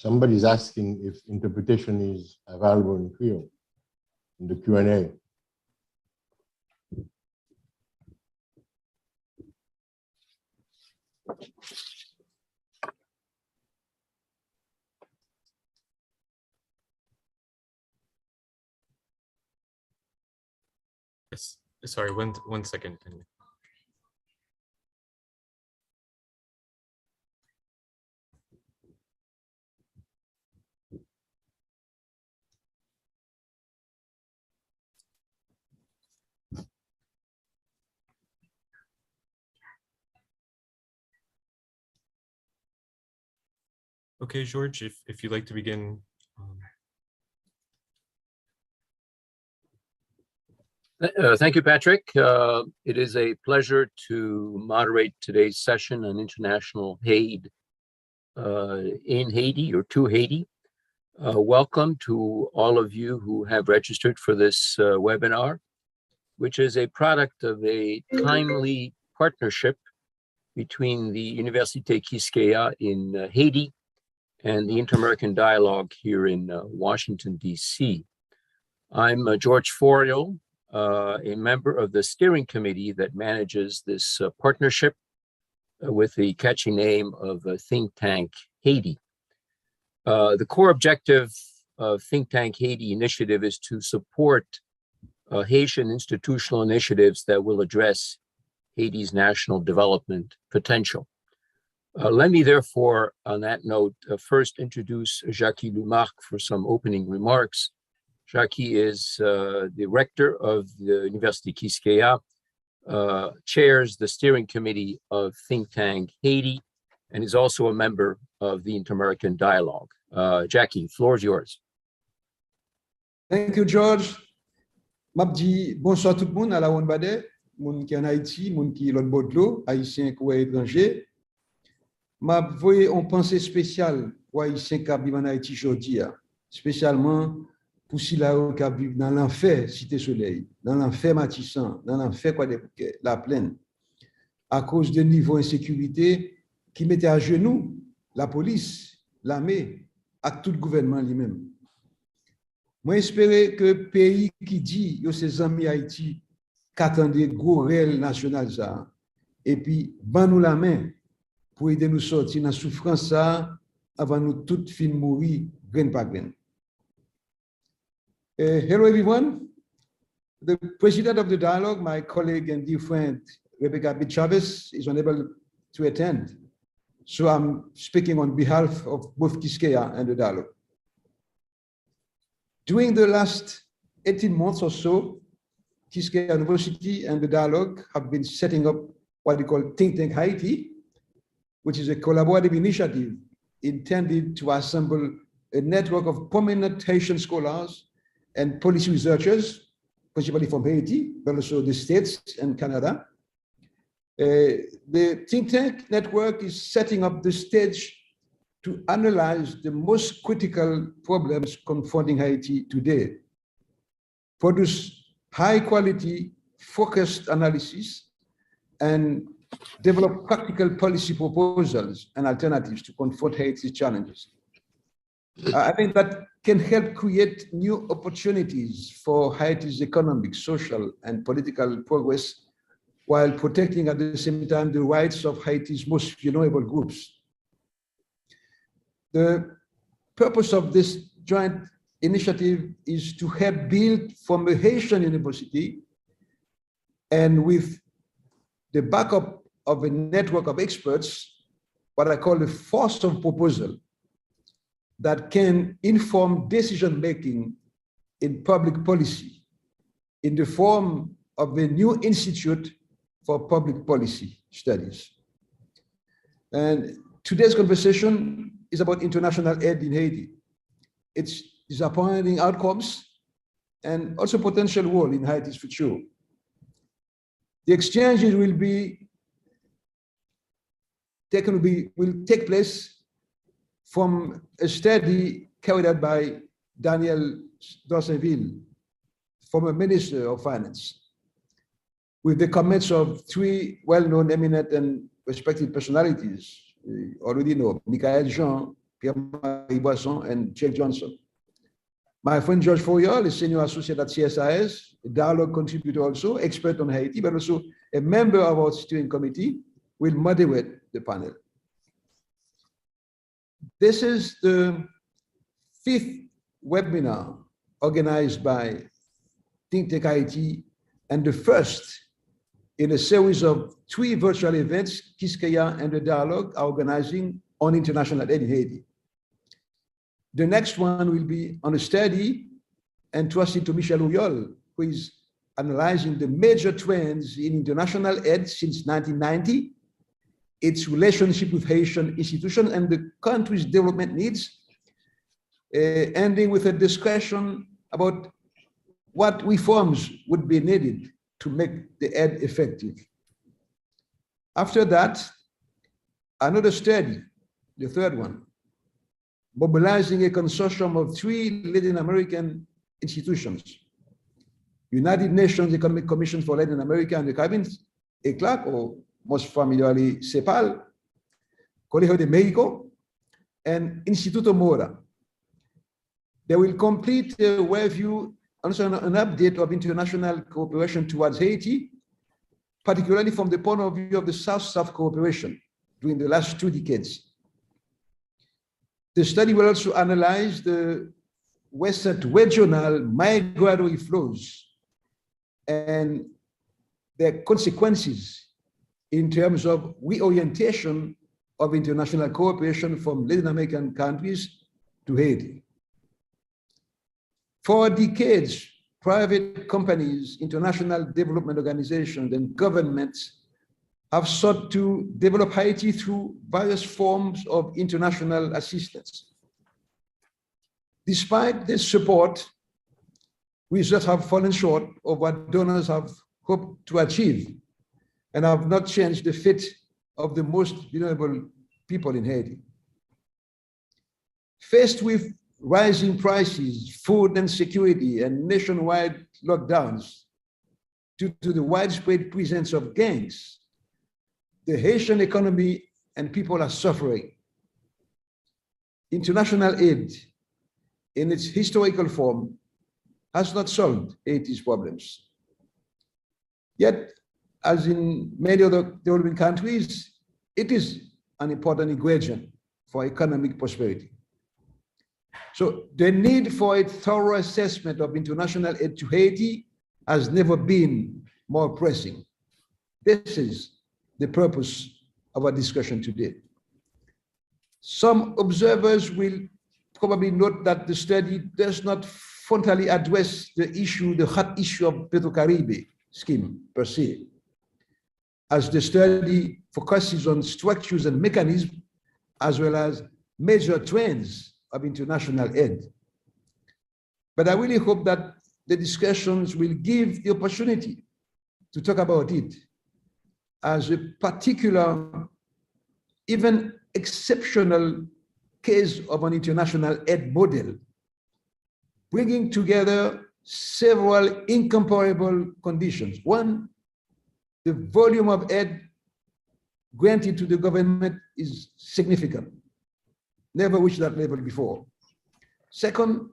somebody's asking if interpretation is available in Creole in the Q&A. Yes, sorry, one second. Okay, George, if you'd like to begin. Thank you, Patrick. It is a pleasure to moderate today's session on international aid in Haiti or to Haiti. Welcome to all of you who have registered for this webinar, which is a product of a timely partnership between the Université Quisqueya in Haiti and the Inter-American Dialogue here in Washington, D.C. I'm Georges Fauriol, a member of the steering committee that manages this partnership with the catchy name of Think Tank Haiti. The core objective of Think Tank Haiti initiative is to support Haitian institutional initiatives that will address Haiti's national development potential. Let me therefore, on that note, first introduce Jacky Lumarque for some opening remarks. Jacky is the rector of the Université Quisqueya, chairs the steering committee of Think Tank Haiti, and is also a member of the Inter-American Dialogue. Jacky, the floor is yours. Thank you, George. Mabdi, bonsoir tout le monde à la Wonbade, moun qui en Haïti, moun qui l'autre bout de l'eau, haïtien ou étranger. M'a voyé en pensée spéciale pour haïtien qui vivent en Haïti aujourd'hui, spécialement pour ceux qui vivent dans l'enfer Cité Soleil, dans l'enfer Matissan, dans l'enfer La Plaine, à cause de niveau d'insécurité qui mettait à genoux la police, l'armée, et tout le gouvernement lui-même. Moi, j'espère que le pays qui dit que ses amis Haïti qu'attendait gros réel national ça, et puis, ban nous la main pour aider nous sortir dans la souffrance ça, avant nous toutes fin mourir, grain par grain. Hello, everyone. The president of the dialogue, my colleague and dear friend, Rebecca Bill-Chavez, is unable to attend. So I'm speaking on behalf of both Quisqueya and the dialogue. During the last 18 months or so, Quisqueya University and the dialogue have been setting up what we call Think Tank Haiti, which is a collaborative initiative intended to assemble a network of prominent Haitian scholars and policy researchers, principally from Haiti, but also the States and Canada. The think tank network is setting up the stage to analyze the most critical problems confronting Haiti today, produce high quality, focused analysis, and develop practical policy proposals and alternatives to confront Haiti's challenges. I think that can help create new opportunities for Haiti's economic, social, and political progress while protecting at the same time the rights of Haiti's most vulnerable groups. The purpose of this joint initiative is to help build from a Haitian university and with the backup of a network of experts, what I call a force of proposal that can inform decision-making in public policy in the form of a new institute for public policy studies. And today's conversation is about international aid in Haiti, its disappointing outcomes, and also potential role in Haiti's future. The exchanges will take place from a study carried out by Daniel Dorsainvil, former Minister of Finance, with the comments of three well-known, eminent, and respected personalities. You already know Michaëlle Jean, Pierre-Marie Boisson, and Jake Johnston. My friend Georges Fauriol is senior associate at CSIS, a dialogue contributor also, expert on Haiti, but also a member of our steering committee, will moderate the panel. This is the 5th webinar organized by Think Tank Haiti, and the first in a series of 3 virtual events Quisqueya and the Dialogue are organizing on international aid in Haiti. The next one will be on a study entrusted to Michaëlle Jean, who is analyzing the major trends in international aid since 1990, its relationship with Haitian institutions and the country's development needs, ending with a discussion about what reforms would be needed to make the aid effective. After that, another study, the third one, mobilizing a consortium of 3 Latin American institutions: United Nations Economic Commission for Latin America and the Caribbean, ECLAC, or most familiarly CEPAL, Colegio de México, and Instituto Mora. They will complete a review, also an update of international cooperation towards Haiti, particularly from the point of view of the South-South cooperation during the last 2 decades. The study will also analyze the Western regional migratory flows and their consequences in terms of reorientation of international cooperation from Latin American countries to Haiti. For decades, private companies, international development organizations, and governments have sought to develop Haiti through various forms of international assistance. Despite this support, results have fallen short of what donors have hoped to achieve and have not changed the fate of the most vulnerable people in Haiti. Faced with rising prices, food insecurity, and nationwide lockdowns due to the widespread presence of gangs, the Haitian economy and people are suffering. International aid, in its historical form, has not solved Haiti's problems. Yet, as in many other developing countries, it is an important ingredient for economic prosperity. So the need for a thorough assessment of international aid to Haiti has never been more pressing. This is the purpose of our discussion today. Some observers will probably note that the study does not frontally address the hot issue of Petro-Caribe scheme per se, as the study focuses on structures and mechanisms as well as major trends of international aid. But I really hope that the discussions will give the opportunity to talk about it as a particular, even exceptional case of an international aid model, bringing together several incomparable conditions. One, the volume of aid granted to the government is significant, never reached that level before. Second,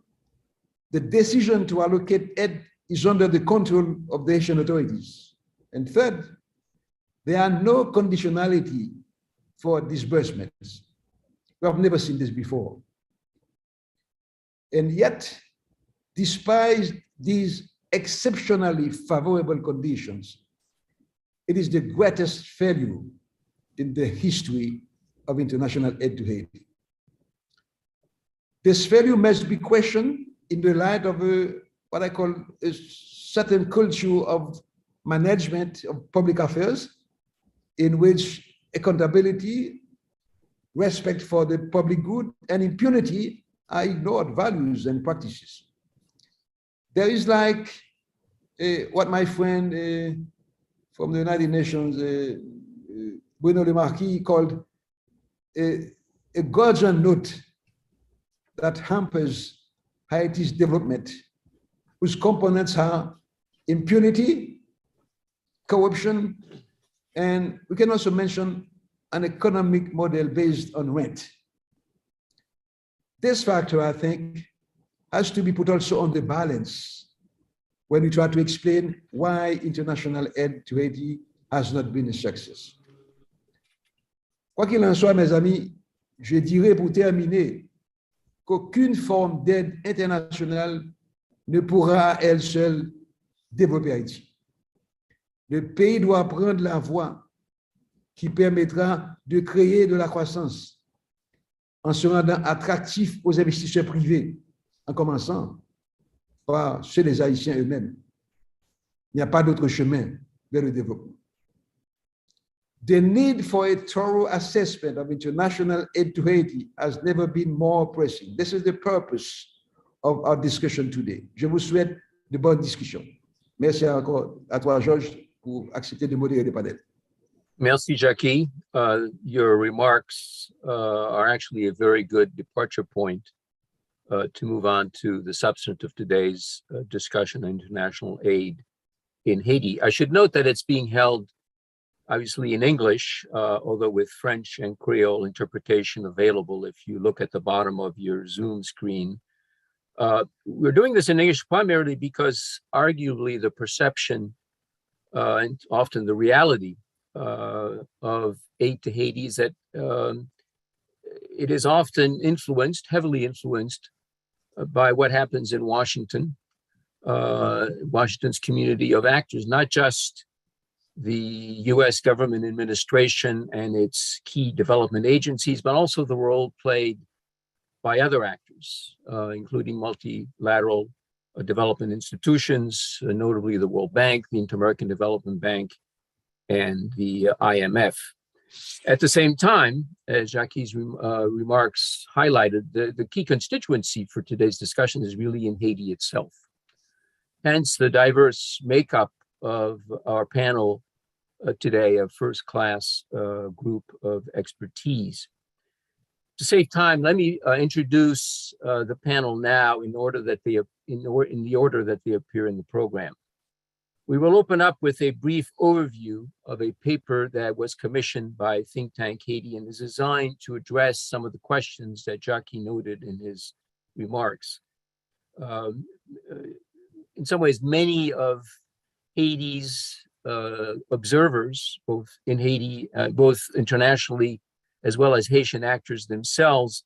the decision to allocate aid is under the control of the Haitian authorities. And third, there are no conditionality for disbursements. We have never seen this before. And yet, despite these exceptionally favorable conditions, it is the greatest failure in the history of international aid to Haiti. This failure must be questioned in the light of what I call a certain culture of management of public affairs, in which accountability, respect for the public good, and impunity are ignored values and practices. There is like what my friend from the United Nations, Jacky Lumarque, called a guardian note that hampers Haiti's development, whose components are impunity, corruption, and we can also mention an economic model based on rent. This factor, I think, has to be put also on the balance when we try to explain why international aid to Haiti has not been a success. Quoi qu'il en soit, mes amis, je dirais pour terminer qu'aucune forme d'aide internationale ne pourra à elle seule développer Haïti. Le pays doit prendre la voie qui permettra de créer de la croissance en se rendant attractif aux investisseurs privés, en commençant par ceux des Haïtiens eux-mêmes. Il n'y a pas d'autre chemin vers le développement. The need for a thorough assessment of international aid to Haiti has never been more pressing. This is the purpose of our discussion today. Je vous souhaite de bonnes discussions. Merci encore à toi, Georges, pour accepter de modérer le panel. Merci, Jacky. Your remarks are actually a very good departure point to move on to the substance of today's discussion on international aid in Haiti. I should note that it's being held obviously in English, although with French and Creole interpretation available if you look at the bottom of your Zoom screen. We're doing this in English primarily because arguably the perception and often the reality of aid to Haiti is that it is often influenced, heavily influenced by what happens in Washington, Washington's community of actors, not just the US government administration and its key development agencies, but also the role played by other actors, including multilateral development institutions, notably the World Bank, the Inter-American Development Bank, and the IMF. At the same time, as Jacky's remarks highlighted, the key constituency for today's discussion is really in Haiti itself. Hence, the diverse makeup of our panel today, a first-class group of expertise. To save time, let me introduce the panel now in the order that they appear in the program. We will open up with a brief overview of a paper that was commissioned by Think Tank Haiti and is designed to address some of the questions that Jacky noted in his remarks. In some ways, many of Haiti's observers, both in Haiti, both internationally, as well as Haitian actors themselves,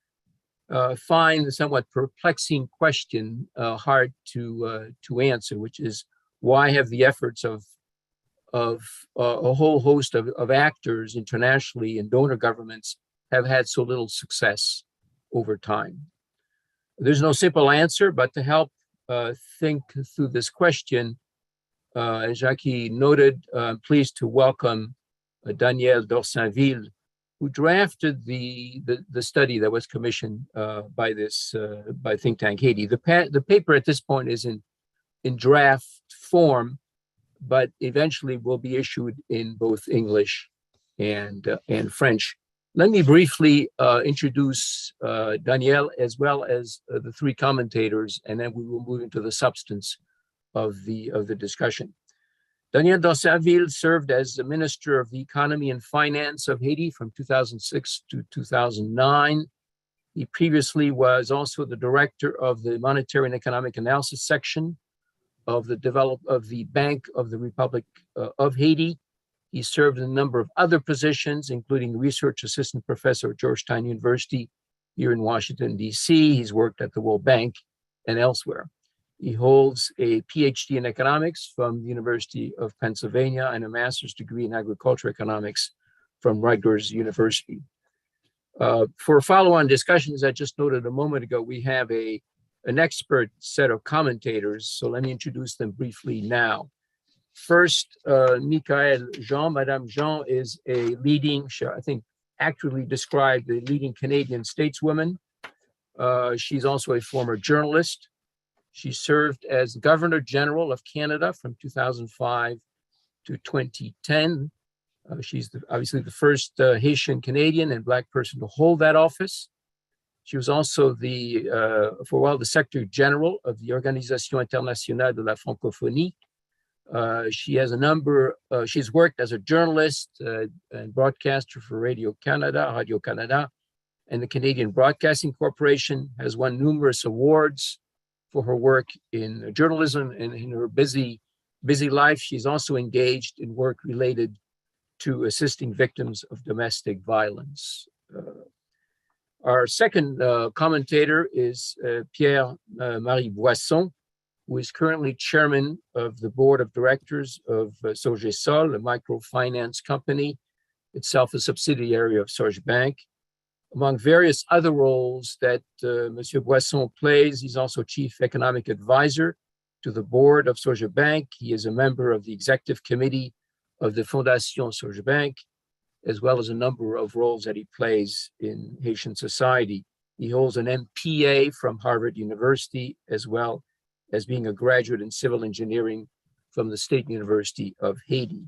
find the somewhat perplexing question hard to answer, which is, why have the efforts of a whole host of actors internationally and donor governments have had so little success over time? There's no simple answer, but to help think through this question, as Jacky noted, I'm pleased to welcome Daniel Dorsainvil, who drafted the study that was commissioned by Think Tank Haiti. The paper at this point is in draft form, but eventually will be issued in both English and French. Let me briefly introduce Daniel as well as the three commentators, and then we will move into the substance of the discussion. Daniel Dorsainvil served as the Minister of the Economy and Finance of Haiti from 2006 to 2009. He previously was also the Director of the Monetary and Economic Analysis section of the Bank of the Republic of Haiti. He served in a number of other positions, including Research Assistant Professor at Georgetown University here in Washington, D.C. He's worked at the World Bank and elsewhere. He holds a PhD in economics from the University of Pennsylvania and a master's degree in agricultural economics from Rutgers University. For follow-on discussions, I just noted a moment ago, we have an expert set of commentators, so let me introduce them briefly now. First, Michaëlle Jean. Madame Jean is a leading, I think accurately described, a leading Canadian stateswoman. She's also a former journalist. She served as Governor General of Canada from 2005 to 2010. She's obviously the first Haitian Canadian and Black person to hold that office. She was also for a while, the Secretary General of the Organisation Internationale de la Francophonie. She has she's worked as a journalist and broadcaster for Radio Canada, and the Canadian Broadcasting Corporation, has won numerous awards for her work in journalism, and in her busy life, she's also engaged in work related to assisting victims of domestic violence. Our second commentator is Pierre-Marie Boisson, who is currently chairman of the board of directors of SOGESOL, a microfinance company, itself a subsidiary of SogeBank. Among various other roles that Monsieur Boisson plays, he's also chief economic advisor to the board of SogeBank. He is a member of the executive committee of the Fondation SogeBank, as well as a number of roles that he plays in Haitian society. He holds an MPA from Harvard University, as well as being a graduate in civil engineering from the State University of Haiti.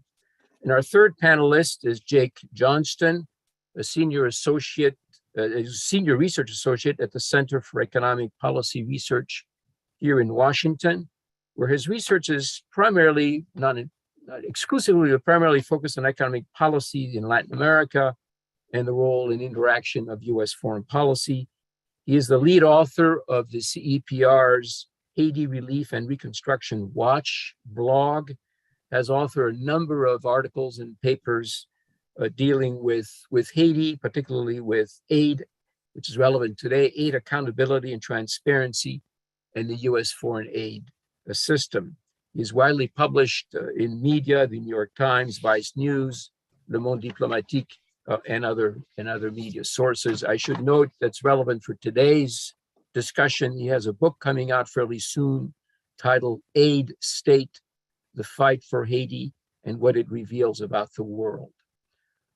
And our third panelist is Jake Johnston, a senior research associate at the Center for Economic Policy Research here in Washington, where his research is primarily, not exclusively, but primarily focused on economic policy in Latin America and the role and interaction of US foreign policy. He is the lead author of the CEPR's Haiti Relief and Reconstruction Watch blog, has authored a number of articles and papers dealing with Haiti, particularly with aid, which is relevant today, aid accountability and transparency, and the US foreign aid system. He is widely published in media, the New York Times, Vice News, Le Monde Diplomatique, and other media sources. I should note that's relevant for today's discussion. He has a book coming out fairly soon titled Aid State, The Fight for Haiti and What It Reveals About the World.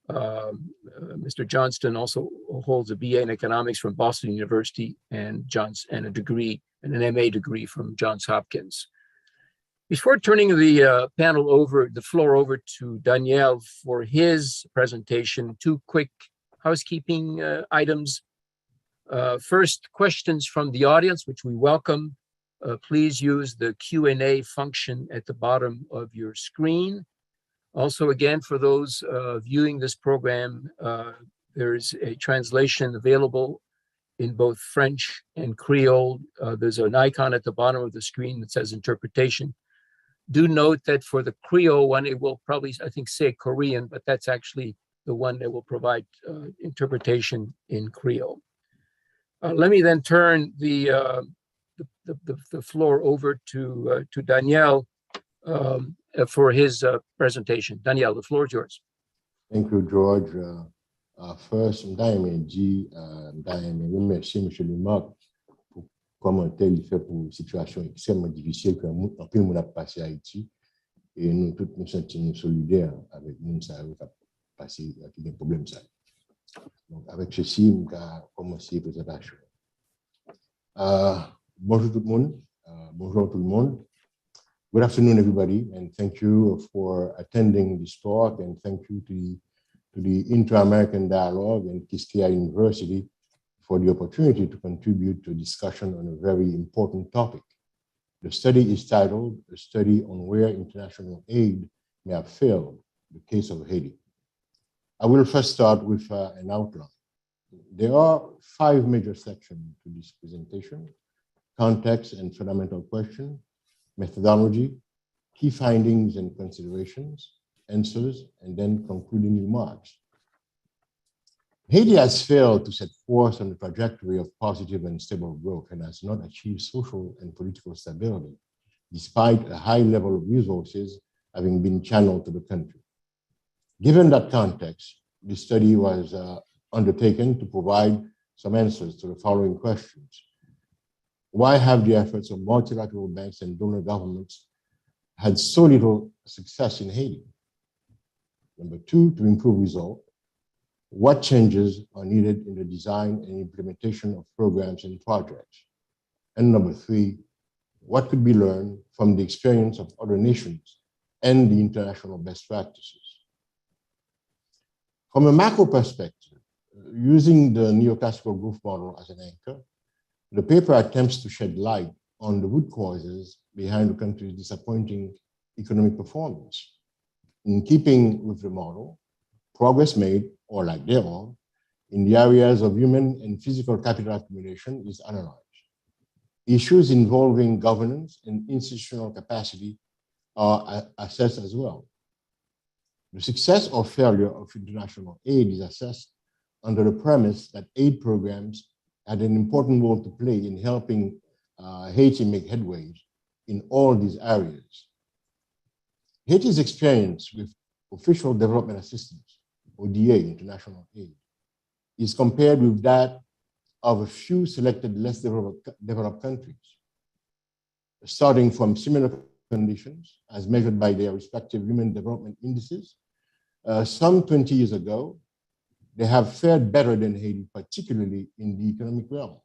Mr. Johnston also holds a BA in economics from Boston University and an MA degree from Johns Hopkins. Before turning the floor over to Daniel for his presentation, two quick housekeeping items. First, questions from the audience, which we welcome. Please use the Q&A function at the bottom of your screen. Also, again, for those viewing this program, there's a translation available in both French and Creole. There's an icon at the bottom of the screen that says interpretation. Do note that for the Creole one, it will probably, I think, say Korean, but that's actually the one that will provide interpretation in Creole. Let me then turn the floor over to Daniel for his presentation. Daniel, the floor is yours. Thank you, George. First, je remercie M. Lumarque pour commenter il fait pour une situation extrêmement difficile que en plus on a passé à Haïti et nous tous nous sentons solidaires avec nous qui a passé avec des problèmes ça. Donc avec ceci, on va commencer la présentation. Bonjour tout le monde. Bonjour tout le monde. Good afternoon, everybody, and thank you for attending this talk, and thank you to the Inter-American Dialogue and Quisqueya University for the opportunity to contribute to a discussion on a very important topic. The study is titled, A Study on Where International Aid May Have Failed, the Case of Haiti. I will first start with an outline. There are 5 major sections to this presentation: context and fundamental question, methodology, key findings and considerations, answers, and then concluding remarks. Haiti has failed to set forth on the trajectory of positive and stable growth and has not achieved social and political stability, despite a high level of resources having been channeled to the country. Given that context, the study was undertaken to provide some answers to the following questions. Why have the efforts of multilateral banks and donor governments had so little success in Haiti? Number 2, to improve results, what changes are needed in the design and implementation of programs and projects? And number 3, what could be learned from the experience of other nations and the international best practices? From a macro perspective, using the neoclassical growth model as an anchor, the paper attempts to shed light on the root causes behind the country's disappointing economic performance. In keeping with the model, progress made, or lack thereof, in the areas of human and physical capital accumulation is analyzed. Issues involving governance and institutional capacity are assessed as well. The success or failure of international aid is assessed under the premise that aid programs had an important role to play in helping Haiti make headway in all these areas. Haiti's experience with official development assistance, ODA, international aid, is compared with that of a few selected less developed countries, starting from similar conditions as measured by their respective human development indices. Some 20 years ago, they have fared better than Haiti, particularly in the economic realm.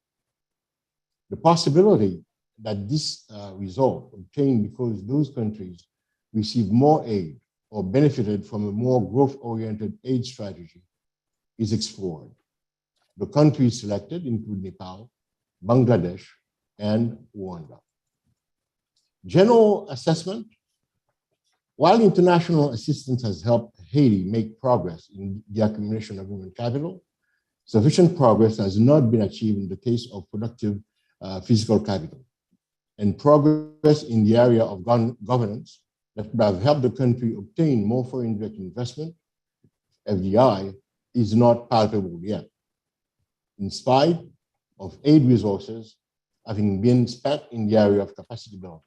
The possibility that this result obtained because those countries received more aid or benefited from a more growth-oriented aid strategy is explored. The countries selected include Nepal, Bangladesh, and Rwanda. General assessment: while international assistance has helped Haiti make progress in the accumulation of human capital, sufficient progress has not been achieved in the case of productive physical capital. And progress in the area of governance that would have helped the country obtain more foreign direct investment, FDI, is not palpable yet, in spite of aid resources having been spent in the area of capacity building.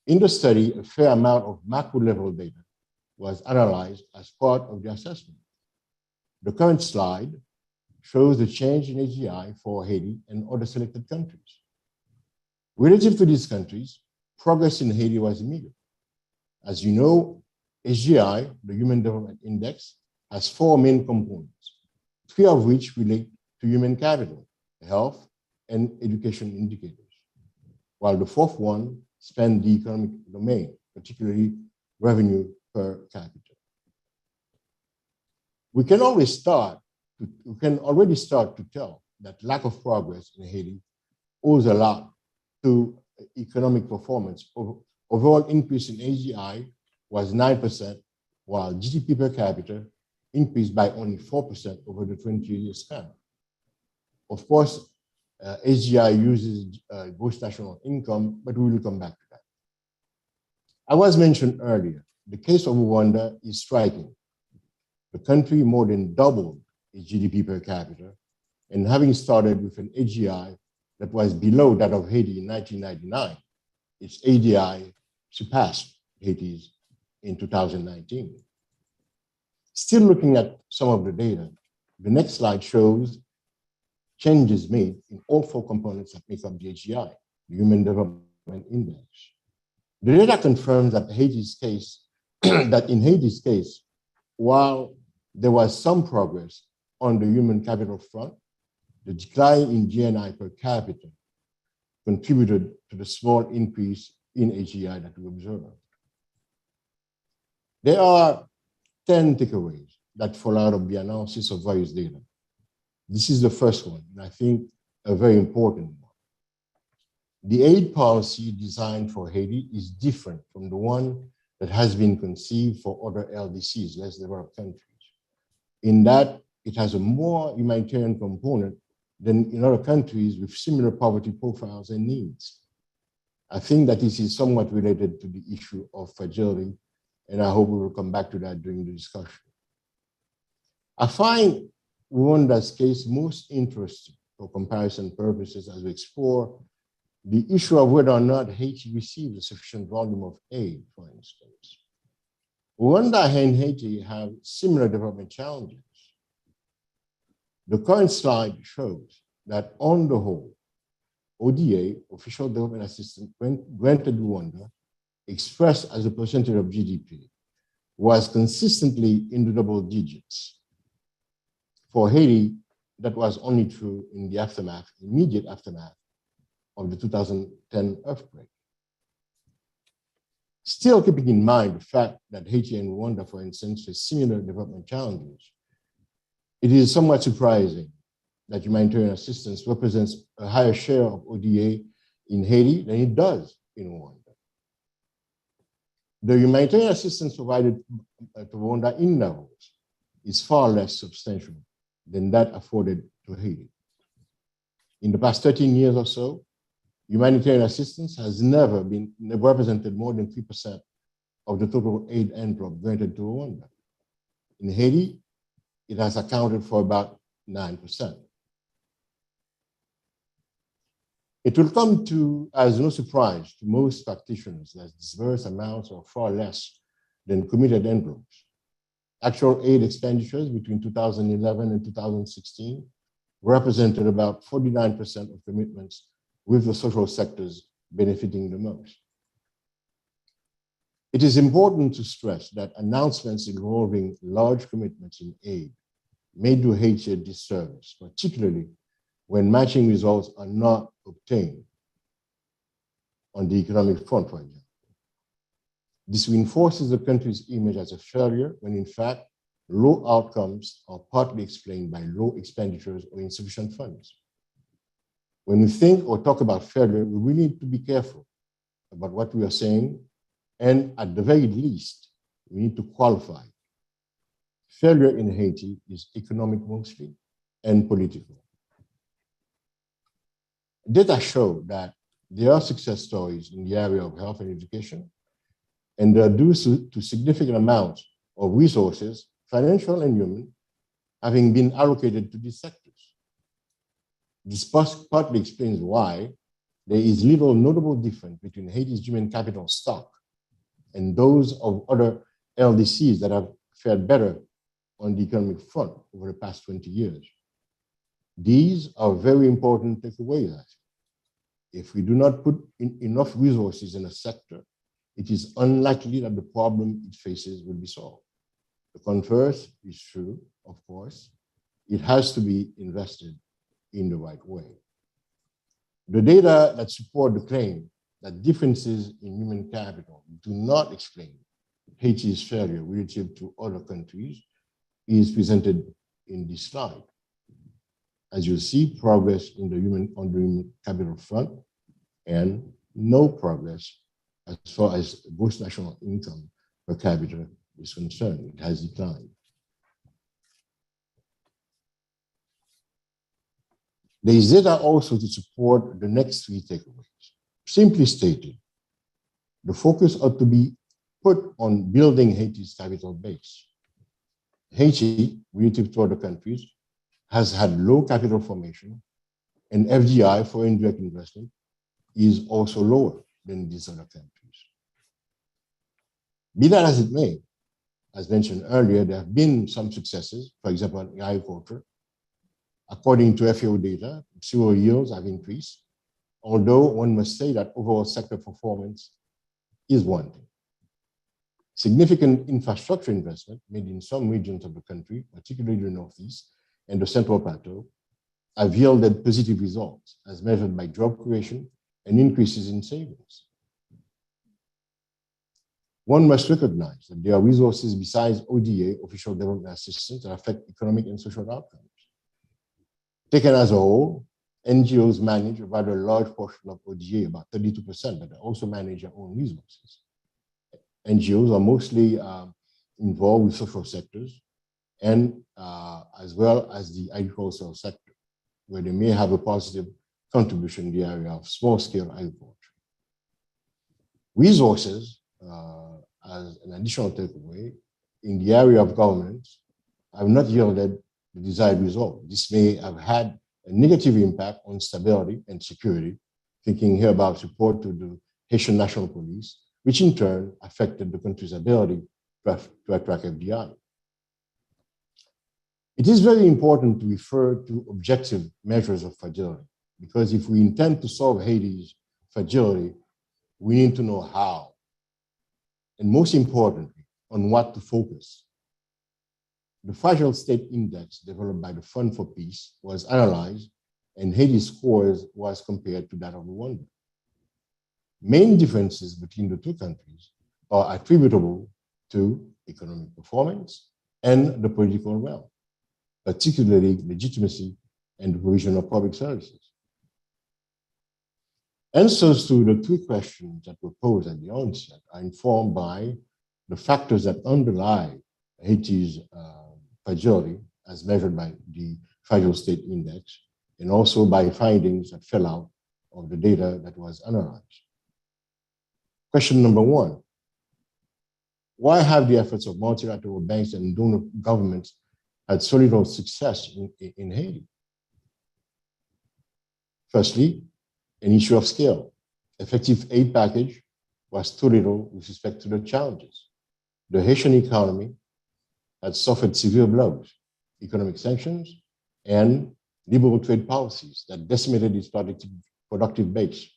In the study, a fair amount of macro-level data was analyzed as part of the assessment. The current slide shows the change in AGI for Haiti and other selected countries. Relative to these countries, progress in Haiti was immediate. As you know, AGI, the Human Development Index, has 4 main components, 3 of which relate to human capital, health, and education indicators, while the 4th one spans the economic domain, particularly revenue per capita. We can already start to tell that lack of progress in Haiti owes a lot to economic performance. Overall increase in AGI was 9%, while GDP per capita increased by only 4% over the 20-year span. Of course, AGI uses gross national income, but we will come back to that. I was mentioned earlier, the case of Rwanda is striking. The country more than doubled its GDP per capita, and having started with an AGI that was below that of Haiti in 1999, its AGI surpassed Haiti's in 2019. Still looking at some of the data, the next slide shows changes made in all 4 components that make up the AGI, the Human Development Index. The data confirms that in Haiti's case, while there was some progress on the human capital front, the decline in GNI per capita contributed to the small increase in AGI that we observed. There are 10 takeaways that fall out of the analysis of various data. This is the first one, and I think a very important one. The aid policy designed for Haiti is different from the one that has been conceived for other LDCs, less developed countries, in that it has a more humanitarian component than in other countries with similar poverty profiles and needs. I think that this is somewhat related to the issue of fragility, and I hope we will come back to that during the discussion. I find Rwanda's case most interesting for comparison purposes as we explore the issue of whether or not Haiti receives a sufficient volume of aid, for instance. Rwanda and Haiti have similar development challenges. The current slide shows that on the whole, ODA, Official Development Assistance, granted Rwanda, expressed as a percentage of GDP, was consistently in the double digits. For Haiti, that was only true in the immediate aftermath of the 2010 earthquake. Still keeping in mind the fact that Haiti and Rwanda, for instance, face similar development challenges, it is somewhat surprising that humanitarian assistance represents a higher share of ODA in Haiti than it does in Rwanda. The humanitarian assistance provided to Rwanda in levels is far less substantial than that afforded to Haiti. In the past 13 years or so, humanitarian assistance has never represented more than 3% of the total aid envelope granted to Rwanda. In Haiti, it has accounted for about 9%. It will come as no surprise to most practitioners that disbursed amounts are far less than committed envelopes. Actual aid expenditures between 2011 and 2016 represented about 49% of commitments, with the social sectors benefiting the most. It is important to stress that announcements involving large commitments in aid may do Haiti a disservice, particularly when matching results are not obtained on the economic front, for example. This reinforces the country's image as a failure when in fact, low outcomes are partly explained by low expenditures or insufficient funds. When we think or talk about failure, we really need to be careful about what we are saying, and at the very least, we need to qualify. Failure in Haiti is economic mostly and political. Data show that there are success stories in the area of health and education, and they are due to significant amounts of resources, financial and human, having been allocated to these sectors. This partly explains why there is little notable difference between Haiti's human capital stock and those of other LDCs that have fared better on the economic front over the past 20 years. These are very important takeaways. If we do not put in enough resources in a sector, it is unlikely that the problem it faces will be solved. The converse is true, of course. It has to be invested in the right way. The data that support the claim that differences in human capital do not explain Haiti's failure relative to other countries is presented in this slide. As you see, progress on the human capital front and no progress as far as gross national income per capita is concerned. It has declined. There is data also to support the next three takeaways. Simply stated, the focus ought to be put on building Haiti's capital base. Haiti, relative to other countries, has had low capital formation, and FDI, foreign direct investment, is also lower than these other countries. Be that as it may, as mentioned earlier, there have been some successes, for example, in agriculture. According to FAO data, cereal yields have increased, although one must say that overall sector performance is wanting. Significant infrastructure investment made in some regions of the country, particularly the Northeast and the Central Plateau, have yielded positive results as measured by job creation and increases in savings. One must recognize that there are resources besides ODA, official development assistance, that affect economic and social outcomes. Taken as a whole, NGOs manage a rather large portion of ODA, about 32%, but they also manage their own resources. NGOs are mostly involved with social sectors and as well as the agricultural sector, where they may have a positive contribution in the area of small-scale agriculture. Resources, as an additional takeaway, in the area of governance, have not yielded the desired result. This may have had a negative impact on stability and security, thinking here about support to the Haitian National Police, which in turn affected the country's ability to attract FDI. It is very important to refer to objective measures of fragility, because if we intend to solve Haiti's fragility, we need to know how, and most importantly, on what to focus. The Fragile State Index developed by the Fund for Peace was analyzed, and Haiti's scores was compared to that of Rwanda. Main differences between the two countries are attributable to economic performance and the political realm, particularly legitimacy and the provision of public services. Answers to the three questions that were posed at the onset are informed by the factors that underlie Haiti's fragility as measured by the Fragile State Index, and also by findings that fell out of the data that was analyzed. Question number one, why have the efforts of multilateral banks and donor governments had so little success in Haiti? Firstly, an issue of scale. Effective aid package was too little with respect to the challenges. The Haitian economy had suffered severe blows, economic sanctions, and liberal trade policies that decimated its productive base.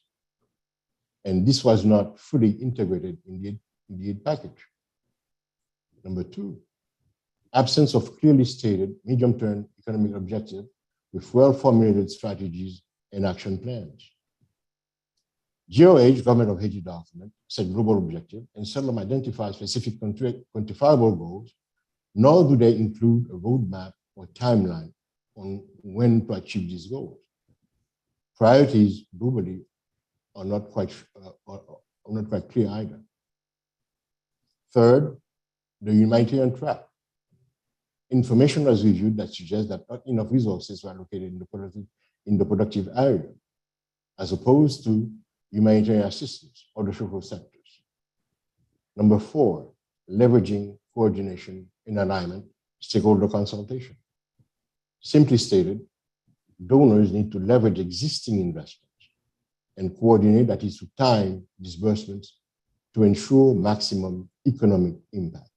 And this was not fully integrated in the aid package. Number two, absence of clearly stated medium-term economic objectives with well-formulated strategies and action plans. GOH, Government of Haiti document, set global objectives and seldom identify specific quantifiable goals, nor do they include a roadmap or timeline on when to achieve these goals. Priorities globally are not quite clear either. Third, the humanitarian trap. Information was reviewed that suggests that not enough resources were allocated in the productive area, as opposed to humanitarian assistance or the social sectors. Number four, leveraging coordination in alignment, stakeholder consultation. Simply stated, donors need to leverage existing investments and coordinate, that is to time disbursements to ensure maximum economic impact.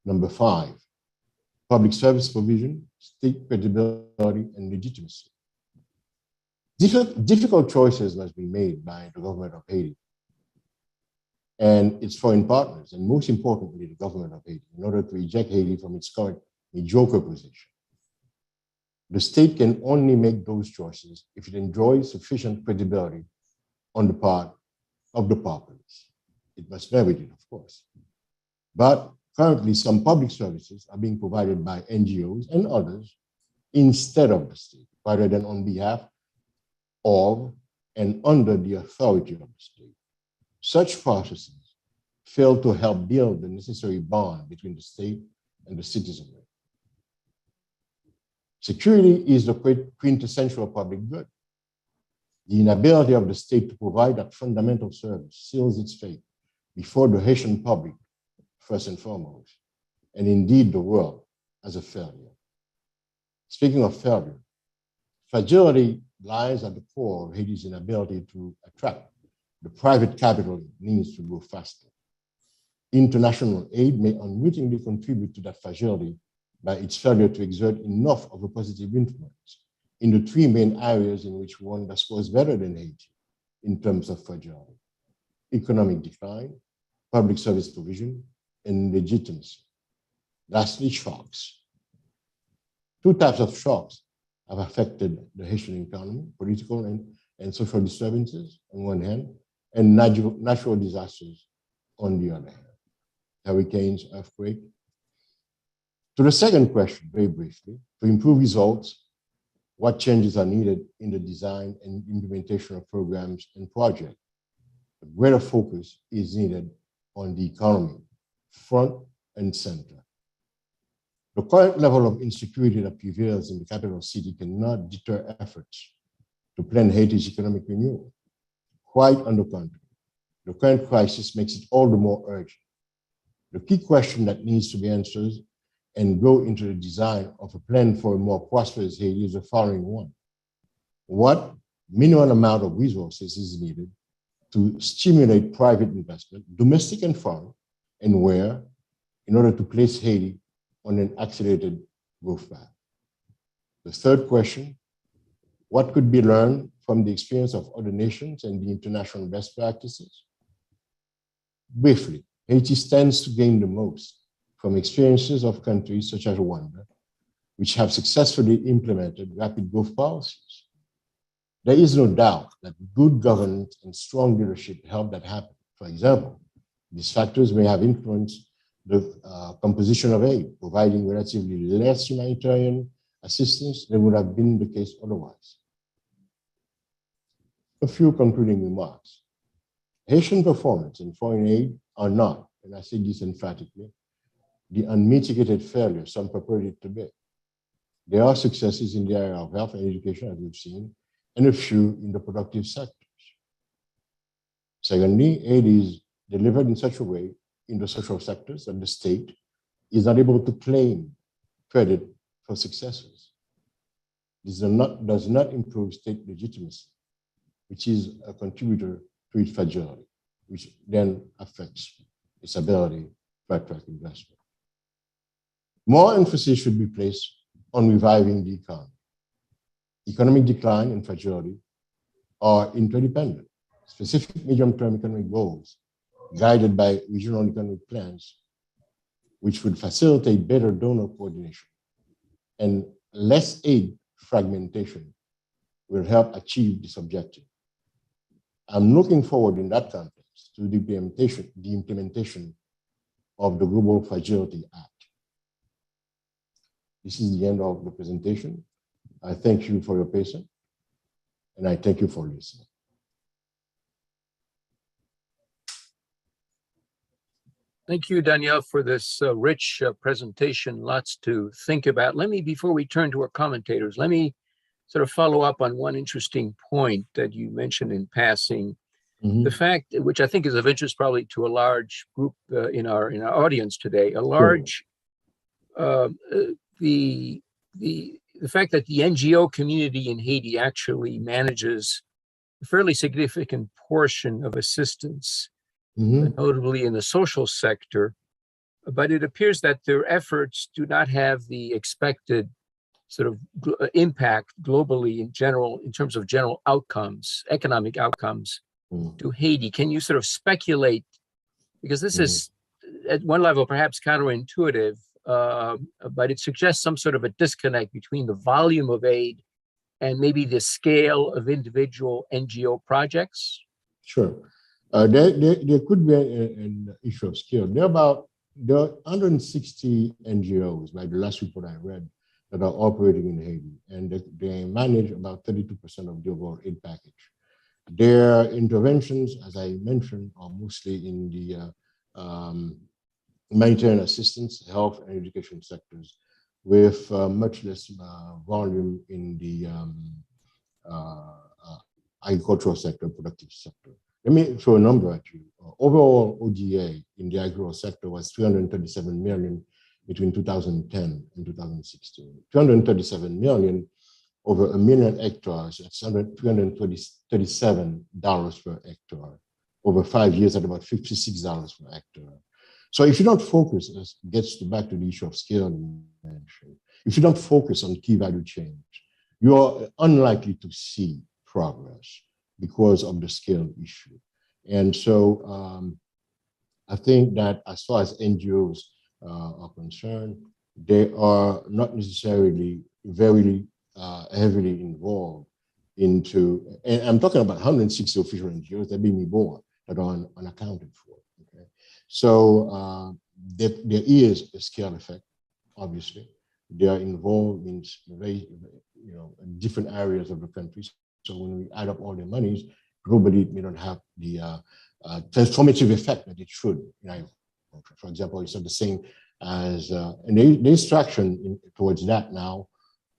Number five, public service provision, state credibility and legitimacy. Difficult choices must be made by the government of Haiti and its foreign partners, and most importantly, the government of Haiti, in order to eject Haiti from its current mediocre position. The state can only make those choices if it enjoys sufficient credibility on the part of the populace. It must merit it, of course. But currently, some public services are being provided by NGOs and others instead of the state, rather than on behalf of and under the authority of the state. Such processes fail to help build the necessary bond between the state and the citizenry. Security is the quintessential public good. The inability of the state to provide that fundamental service seals its fate before the Haitian public, first and foremost, and indeed the world, as a failure. Speaking of failure, fragility lies at the core of Haiti's inability to attract the private capital it needs to grow faster. International aid may unwittingly contribute to that fragility by its failure to exert enough of a positive influence in the three main areas in which one scores better than Haiti in terms of fragility: economic decline, public service provision, and legitimacy. Lastly, shocks. Two types of shocks have affected the Haitian economy: political and social disturbances on one hand, and natural disasters on the other hand. Hurricanes, earthquake. To the second question, very briefly, to improve results, what changes are needed in the design and implementation of programs and projects? A greater focus is needed on the economy, front and center. The current level of insecurity that prevails in the capital city cannot deter efforts to plan Haiti's economic renewal. Quite on the contrary, the current crisis makes it all the more urgent. The key question that needs to be answered and go into the design of a plan for a more prosperous Haiti is the following one. What minimum amount of resources is needed to stimulate private investment, domestic and foreign, and where, in order to place Haiti on an accelerated growth path? The third question, what could be learned from the experience of other nations and the international best practices? Briefly, Haiti stands to gain the most from experiences of countries such as Rwanda, which have successfully implemented rapid growth policies. There is no doubt that good governance and strong leadership help that happen. For example, these factors may have influenced the composition of aid, providing relatively less humanitarian assistance than would have been the case otherwise. A few concluding remarks. Haitian performance in foreign aid are not, and I say this emphatically, the unmitigated failure some purport it to be. There are successes in the area of health and education, as we've seen, and a few in the productive sectors. Secondly, aid is delivered in such a way in the social sectors that the state is not able to claim credit for successes. This does not improve state legitimacy, which is a contributor to its fragility, which then affects its ability to attract investment. More emphasis should be placed on reviving the economy. Economic decline and fragility are interdependent. Specific medium-term economic goals guided by regional economic plans, which would facilitate better donor coordination and less aid fragmentation, will help achieve this objective. I'm looking forward in that context to the implementation of the Global Fragility Act. This is the end of the presentation. I thank you for your patience, and I thank you for listening. Thank you, Daniel, for this rich presentation. Lots to think about. Before we turn to our commentators, let me sort of follow up on one interesting point that you mentioned in passing. Mm-hmm. The fact, which I think is of interest probably to a large group in our audience today, the fact that the NGO community in Haiti actually manages a fairly significant portion of assistance, notably in the social sector, but it appears that their efforts do not have the expected sort of impact globally in general, in terms of general outcomes, economic outcomes to Haiti. Can you sort of speculate, because this is at one level perhaps counterintuitive, but it suggests some sort of a disconnect between the volume of aid and maybe the scale of individual NGO projects? Sure. There could be an issue of scale. There are 160 NGOs, by the last report I read, that are operating in Haiti, and they manage about 32% of the overall aid package. Their interventions, as I mentioned, are mostly in the humanitarian assistance, health, and education sectors, with much less volume in the agricultural sector, productive sector. Let me throw a number at you. Overall ODA in the agricultural sector was $337 million between 2010 and 2016. $237 million over 1 million hectares, that's $337 per hectare. Over 5 years at about $56 per hectare. So if you don't focus, it gets back to the issue of scale you mentioned. If you don't focus on key value chains, you are unlikely to see progress because of the scale issue. And so I think that as far as NGOs are concerned, they are not necessarily very heavily involved into, and I'm talking about 160 official NGOs that may be more that are unaccounted for. Okay? So there is a scale effect, obviously. They are involved in very, different areas of the country. So when we add up all their monies, globally it may not have the transformative effect that it should. For example, it's not the same as, and there's traction towards that now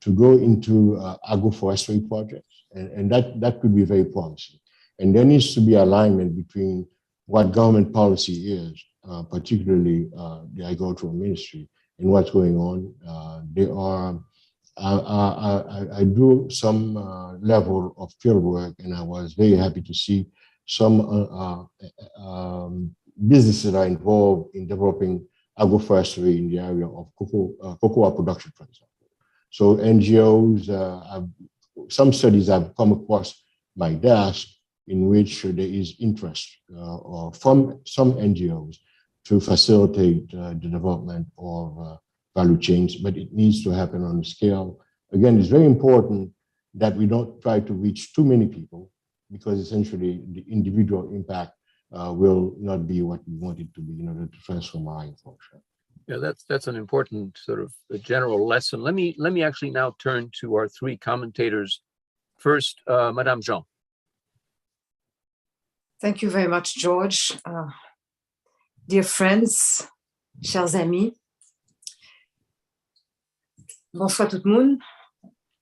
to go into agroforestry projects, and that could be very promising. And there needs to be alignment between what government policy is, particularly the agricultural ministry, and what's going on. I do some level of field work, and I was very happy to see some businesses that are involved in developing agroforestry in the area of cocoa production, for example. So NGOs, some studies have come across my desk in which there is interest from some NGOs to facilitate the development of value chains, but it needs to happen on a scale. Again, it's very important that we don't try to reach too many people, because essentially the individual impact will not be what we want it to be in order to transform our agriculture. Yeah, that's an important sort of a general lesson. Let me actually now turn to our three commentators. First, Madame Jean. Thank you very much, George. Dear friends, chers amis, Bonsoir tout le monde.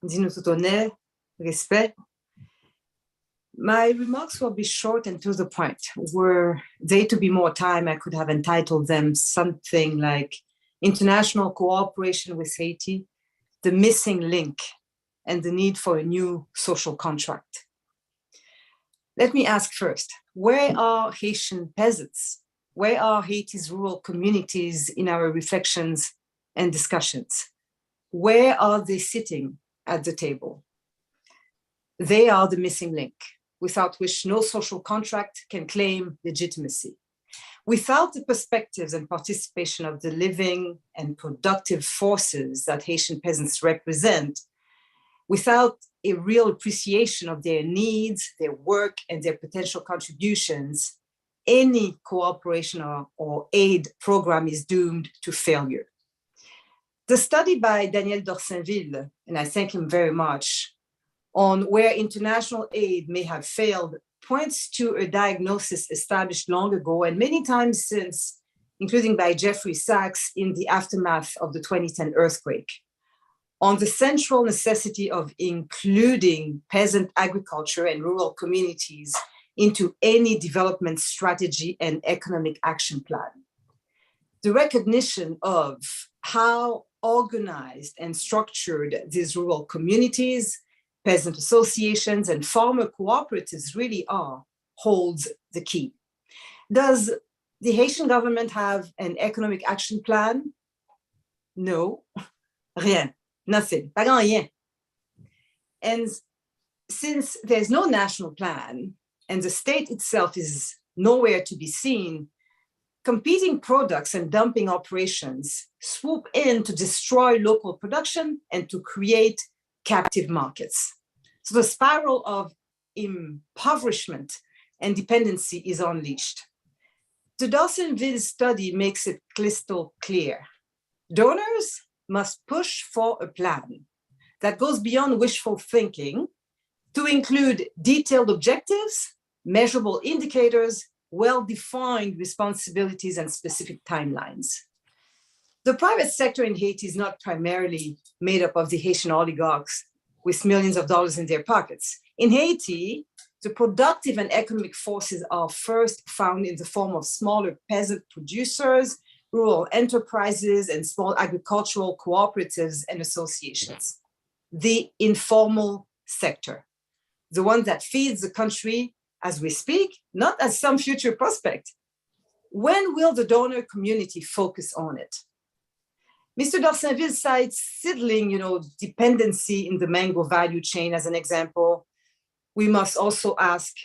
Dis-nous tout honneur, respect. My remarks will be short and to the point. Were they to be more time, I could have entitled them something like International Cooperation with Haiti, the Missing Link, and the Need for a New Social Contract. Let me ask first, where are Haitian peasants? Where are Haiti's rural communities in our reflections and discussions? Where are they sitting at the table? They are the missing link, without which no social contract can claim legitimacy. Without the perspectives and participation of the living and productive forces that Haitian peasants represent, without a real appreciation of their needs, their work, and their potential contributions, any cooperation or aid program is doomed to failure. The study by Daniel Dorsainvil, and I thank him very much, on where international aid may have failed points to a diagnosis established long ago and many times since, including by Jeffrey Sachs in the aftermath of the 2010 earthquake, on the central necessity of including peasant agriculture and rural communities into any development strategy and economic action plan. The recognition of how organized and structured these rural communities, peasant associations, and farmer cooperatives really are holds the key. Does the Haitian government have an economic action plan? No, rien, nothing, pas rien. And since there's no national plan and the state itself is nowhere to be seen, competing products and dumping operations swoop in to destroy local production and to create captive markets. So the spiral of impoverishment and dependency is unleashed. The Dolceville study makes it crystal clear. Donors must push for a plan that goes beyond wishful thinking to include detailed objectives, measurable indicators, well-defined responsibilities, and specific timelines. The private sector in Haiti is not primarily made up of the Haitian oligarchs with millions of dollars in their pockets. In Haiti, the productive and economic forces are first found in the form of smaller peasant producers, rural enterprises, and small agricultural cooperatives and associations. The informal sector, the one that feeds the country as we speak, not as some future prospect. When will the donor community focus on it? Mr. Dorsainvil cites seedling, dependency in the mango value chain as an example. We must also ask,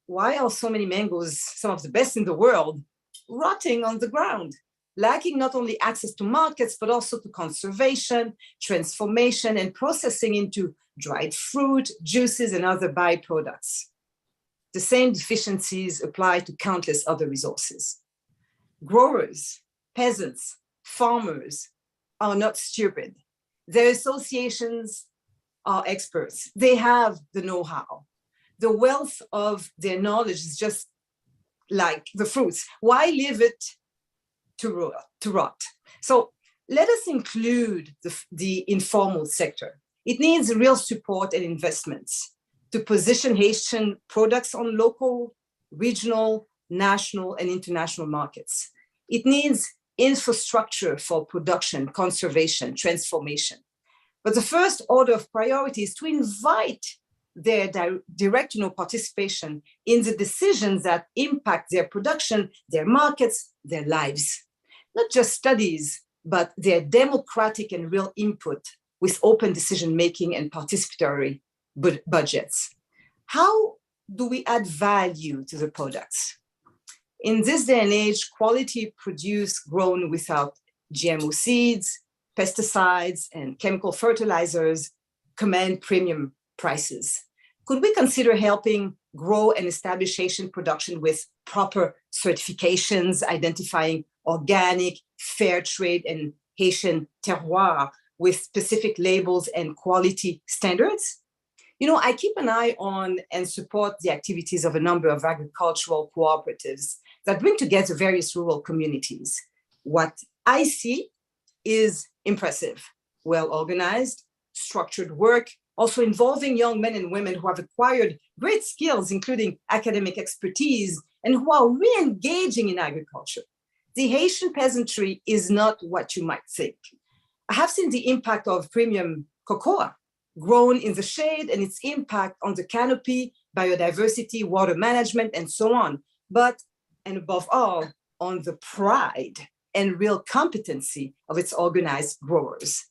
why are so many mangoes, some of the best in the world, rotting on the ground, lacking not only access to markets, but also to conservation, transformation, and processing into dried fruit, juices, and other byproducts? The same deficiencies apply to countless other resources. Growers, peasants, farmers are not stupid. Their associations are experts. They have the know-how. The wealth of their knowledge is just like the fruits. Why leave it to rot? So let us include the informal sector. It needs real support and investments to position Haitian products on local, regional, national, and international markets. It needs infrastructure for production, conservation, transformation. But the first order of priority is to invite their direct participation in the decisions that impact their production, their markets, their lives. Not just studies, but their democratic and real input with open decision-making and participatory budgets. How do we add value to the products? In this day and age, quality produce grown without GMO seeds, pesticides, and chemical fertilizers command premium prices. Could we consider helping grow and establish Haitian production with proper certifications, identifying organic, fair trade, and Haitian terroir with specific labels and quality standards? I keep an eye on and support the activities of a number of agricultural cooperatives that bring together various rural communities. What I see is impressive. well-organized, structured work, also involving young men and women who have acquired great skills, including academic expertise, and who are re-engaging in agriculture. The Haitian peasantry is not what you might think. I have seen the impact of premium cocoa grown in the shade and its impact on the canopy, biodiversity, water management, and so on. But, and above all, on the pride and real competency of its organized growers.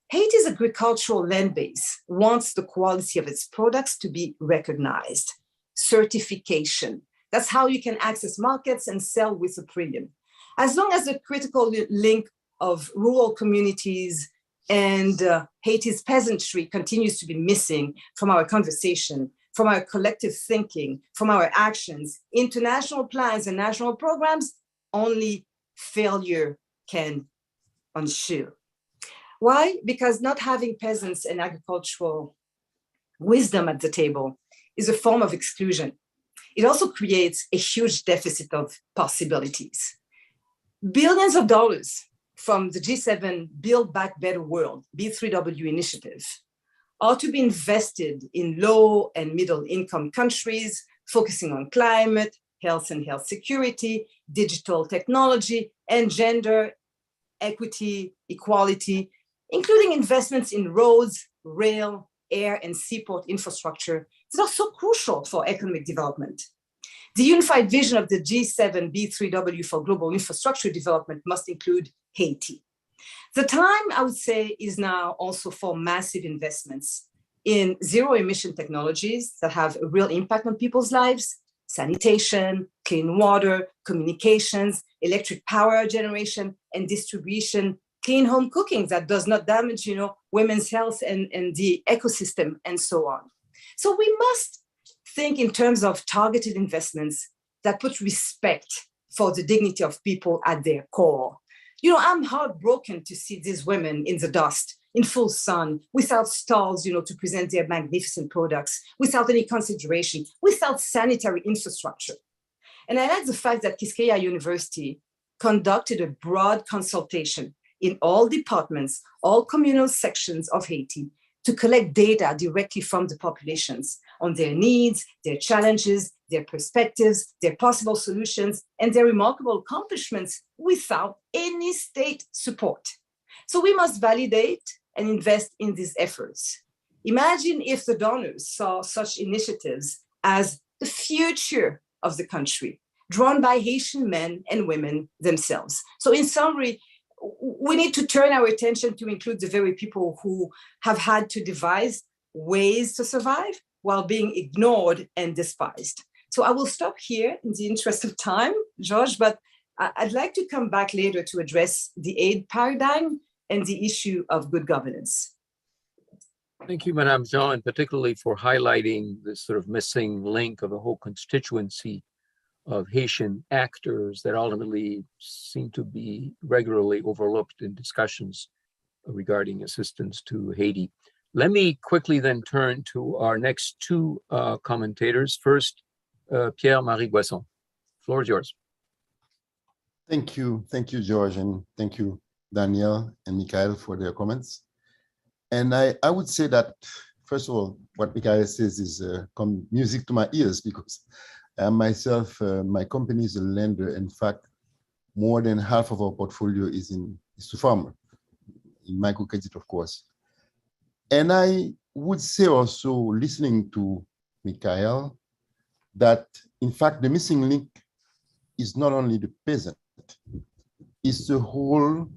Haiti's agricultural land base wants the quality of its products to be recognized. Certification. That's how you can access markets and sell with a premium. As long as the critical link of rural communities and Haiti's peasantry continues to be missing from our conversation, from our collective thinking, from our actions, international plans and national programs, only failure can ensue. Why? Because not having peasants and agricultural wisdom at the table is a form of exclusion. It also creates a huge deficit of possibilities. Billions of dollars from the G7 Build Back Better World, B3W initiative, are to be invested in low and middle income countries, focusing on climate, health and health security, digital technology, and gender equity, equality, including investments in roads, rail, air, and seaport infrastructure that are so crucial for economic development. The unified vision of the G7 B3W for global infrastructure development must include Haiti. The time, I would say, is now also for massive investments in zero-emission technologies that have a real impact on people's lives, sanitation, clean water, communications, electric power generation and distribution, clean home cooking that does not damage, women's health and the ecosystem, and so on. So we must think in terms of targeted investments that put respect for the dignity of people at their core. I'm heartbroken to see these women in the dust, in full sun, without stalls, to present their magnificent products, without any consideration, without sanitary infrastructure. And I like the fact that Quisqueya University conducted a broad consultation in all departments, all communal sections of Haiti, to collect data directly from the populations on their needs, their challenges, their perspectives, their possible solutions, and their remarkable accomplishments without any state support. So we must validate and invest in these efforts. Imagine if the donors saw such initiatives as the future of the country, drawn by Haitian men and women themselves. So in summary, we need to turn our attention to include the very people who have had to devise ways to survive while being ignored and despised. So I will stop here in the interest of time, Georges, but I'd like to come back later to address the aid paradigm and the issue of good governance. Thank you, Madame Jean, and particularly for highlighting this sort of missing link of a whole constituency of Haitian actors that ultimately seem to be regularly overlooked in discussions regarding assistance to Haiti. Let me quickly then turn to our next two commentators. First, Pierre-Marie Boisson. Floor is yours. Thank you, George, and thank you, Daniel and Michaëlle, for their comments. And I would say that, first of all, what Michaëlle says is music to my ears, because myself, my company is a lender. In fact, more than half of our portfolio is to farmer, in microcredit, of course. And I would say also, listening to Michaëlle, that in fact, the missing link is not only the peasant, it's the whole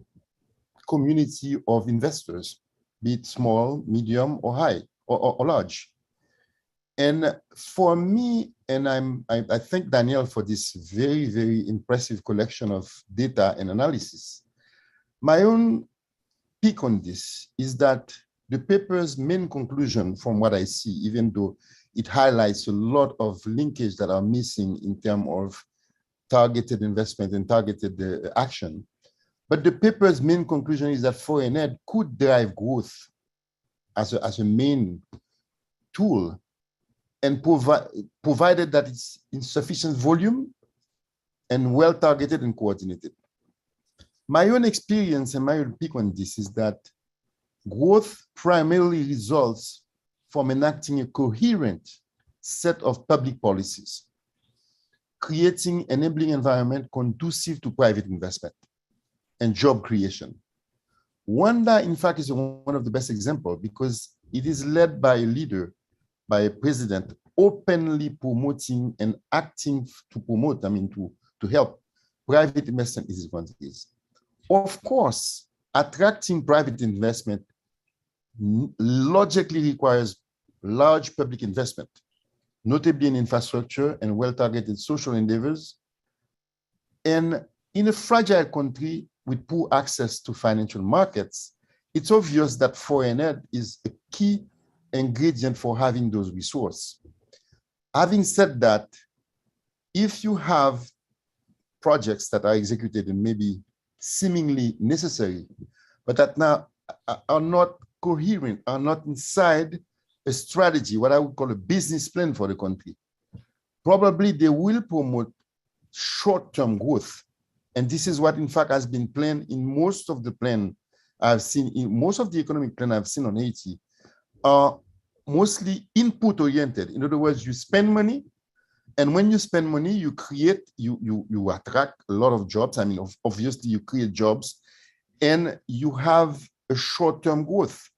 community of investors, be it small, medium, or high, or large. And for me, and I thank Daniel for this very, very impressive collection of data and analysis. My own pick on this is that the paper's main conclusion, from what I see, even though it highlights a lot of linkage that are missing in terms of targeted investment and targeted action, but the paper's main conclusion is that foreign aid could drive growth as a main tool, and provided that it's in sufficient volume and well targeted and coordinated. My own experience and my own pick on this is that growth primarily results from enacting a coherent set of public policies, creating enabling environment conducive to private investment and job creation. Rwanda, in fact, is one of the best examples because it is led by a leader, by a president, openly promoting and acting to promote, to help private investment in this country. Of course, attracting private investment logically requires large public investment, notably in infrastructure and well-targeted social endeavors. And in a fragile country with poor access to financial markets, it's obvious that foreign aid is a key ingredient for having those resources. Having said that, if you have projects that are executed and maybe seemingly necessary, but that now are not coherent, are not inside a strategy, what I would call a business plan for the country, probably they will promote short-term growth. And this is what, in fact, has been planned in most of the plan I've seen, in most of the economic plan I've seen on Haiti, are mostly input-oriented. In other words, you spend money, and when you spend money, you create, you attract a lot of jobs. Obviously, you create jobs, and you have a short-term growth.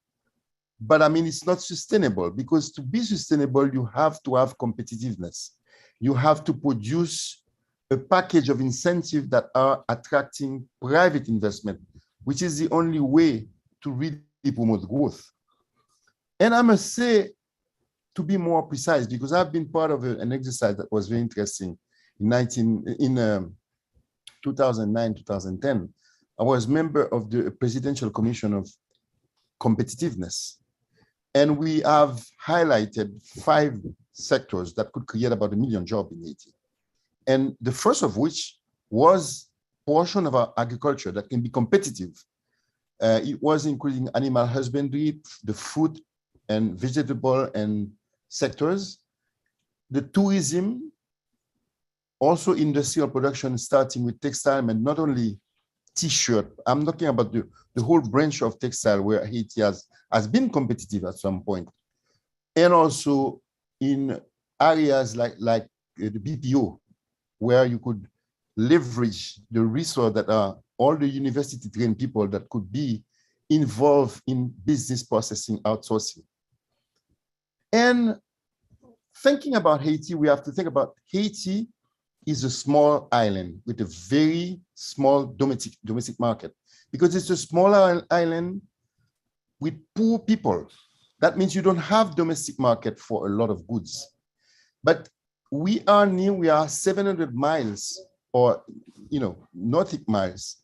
But it's not sustainable, because to be sustainable, you have to have competitiveness. You have to produce a package of incentives that are attracting private investment, which is the only way to really promote growth. And I must say, to be more precise, because I've been part of an exercise that was very interesting in 2009, 2010. I was member of the Presidential Commission of Competitiveness. And we have highlighted 5 sectors that could create about 1 million jobs in Haiti. And the first of which was portion of our agriculture that can be competitive. It was including animal husbandry, the fruit and vegetable and sectors, the tourism, also industrial production, starting with textile, and not only t-shirt. I'm talking about the whole branch of textile where Haiti has been competitive at some point. And also in areas like the BPO, where you could leverage the resource that are all the university trained people that could be involved in business processing outsourcing. And thinking about Haiti, we have to think about Haiti is a small island with a very small domestic market, because it's a small island with poor people. That means you don't have domestic market for a lot of goods. But we are 700 miles or nautical miles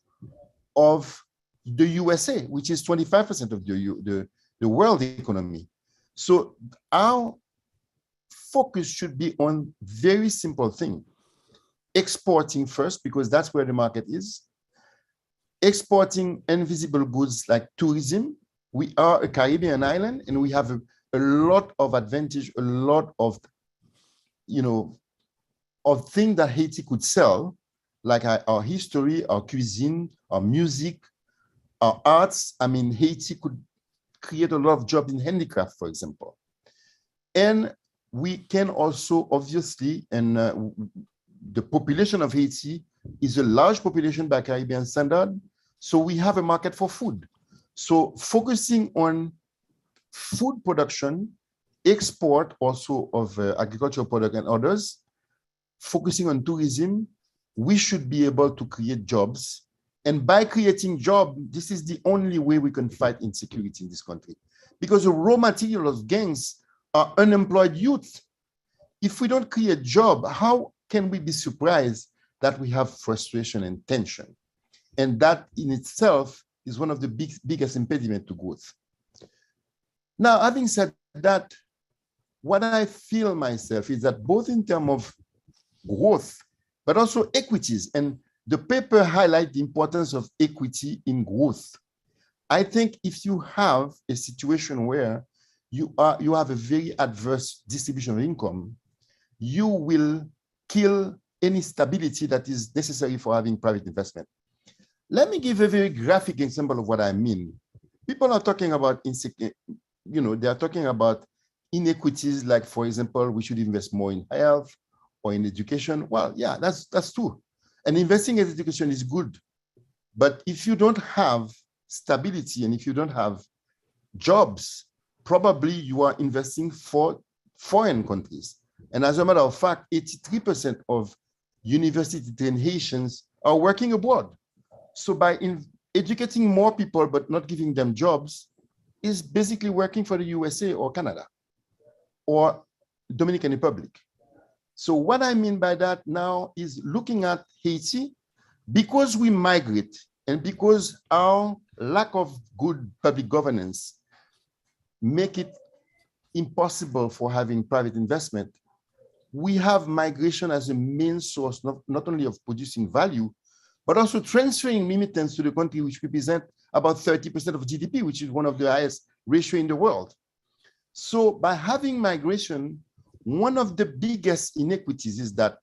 of the USA, which is 25% of the world economy. So our focus should be on very simple thing. Exporting first, because that's where the market is. Exporting invisible goods like tourism. We are a Caribbean island, and we have a lot of advantage, a lot of things that Haiti could sell, like our history, our cuisine, our music, our arts. Haiti could create a lot of jobs in handicraft, for example. And we can also, obviously, and the population of Haiti is a large population by Caribbean standard, so we have a market for food. So focusing on food production, export also of agricultural product and others, focusing on tourism, we should be able to create jobs. And by creating jobs, this is the only way we can fight insecurity in this country. Because the raw material of gangs are unemployed youth. If we don't create jobs, how can we be surprised that we have frustration and tension? And that in itself is one of the biggest impediments to growth. Now, having said that, what I feel myself is that both in terms of growth, but also equities, and the paper highlights the importance of equity in growth. I think if you have a situation where you have a very adverse distribution of income, you will kill any stability that is necessary for having private investment. Let me give a very graphic example of what I mean. people are talking about, they are talking about inequities, like, for example, we should invest more in health or in education. Well, yeah, that's true. And investing in education is good. But if you don't have stability and if you don't have jobs, probably you are investing for foreign countries. And as a matter of fact, 83% of university-trained Haitians are working abroad. So by educating more people but not giving them jobs is basically working for the USA or Canada or Dominican Republic. So what I mean by that now is looking at Haiti, because we migrate and because our lack of good public governance make it impossible for having private investment, we have migration as a main source, not only of producing value, but also transferring remittance to the country, which represent about 30% of GDP, which is one of the highest ratio in the world. So by having migration, one of the biggest inequities is that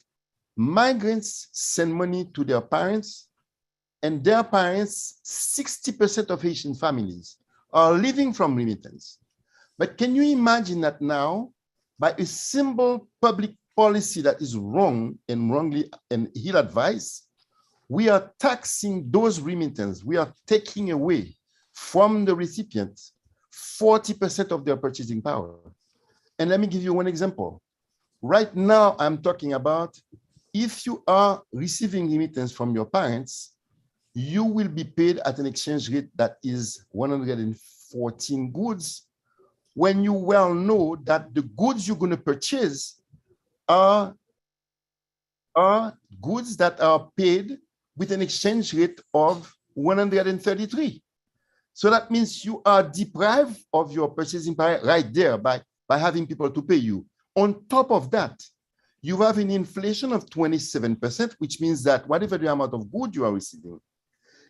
migrants send money to their parents, and their parents, 60% of Haitian families are living from remittance. But can you imagine that now, by a simple public policy that is wrong and wrongly and ill-advised, we are taxing those remittances. We are taking away from the recipients 40% of their purchasing power. And let me give you one example. Right now, I'm talking about if you are receiving remittance from your parents, you will be paid at an exchange rate that is 114 goods, when you well know that the goods you're going to purchase are goods that are paid with an exchange rate of 133. So that means you are deprived of your purchasing power right there by having people to pay you. On top of that, you have an inflation of 27%, which means that whatever the amount of good you are receiving,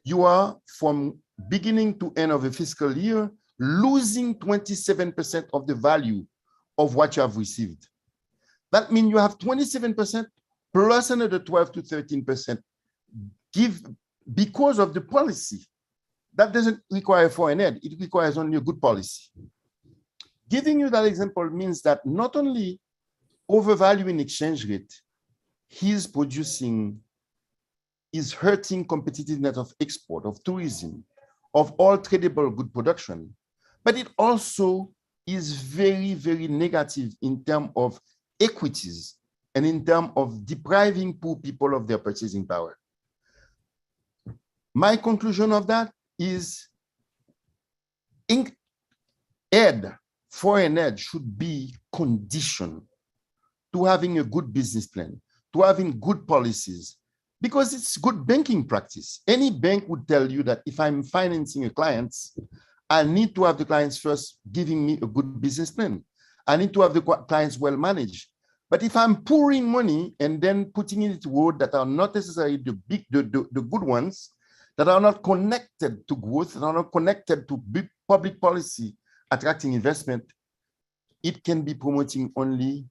you are, from beginning to end of a fiscal year, losing 27% of the value of what you have received. That means you have 27% plus another 12 to 13% because of the policy. That doesn't require foreign aid, it requires only a good policy. Giving you that example means that not only overvaluing exchange rate, is hurting competitiveness of export, of tourism, of all tradable good production, but it also is very, very negative in terms of equities and in terms of depriving poor people of their purchasing power. My conclusion of that is foreign aid should be conditioned to having a good business plan, to having good policies, because it's good banking practice. Any bank would tell you that if I'm financing a client, I need to have the clients first giving me a good business plan. I need to have the clients well managed. But if I'm pouring money and then putting it into roads that are not necessarily the good ones, that are not connected to growth, that are not connected to big public policy attracting investment, it can be promoting only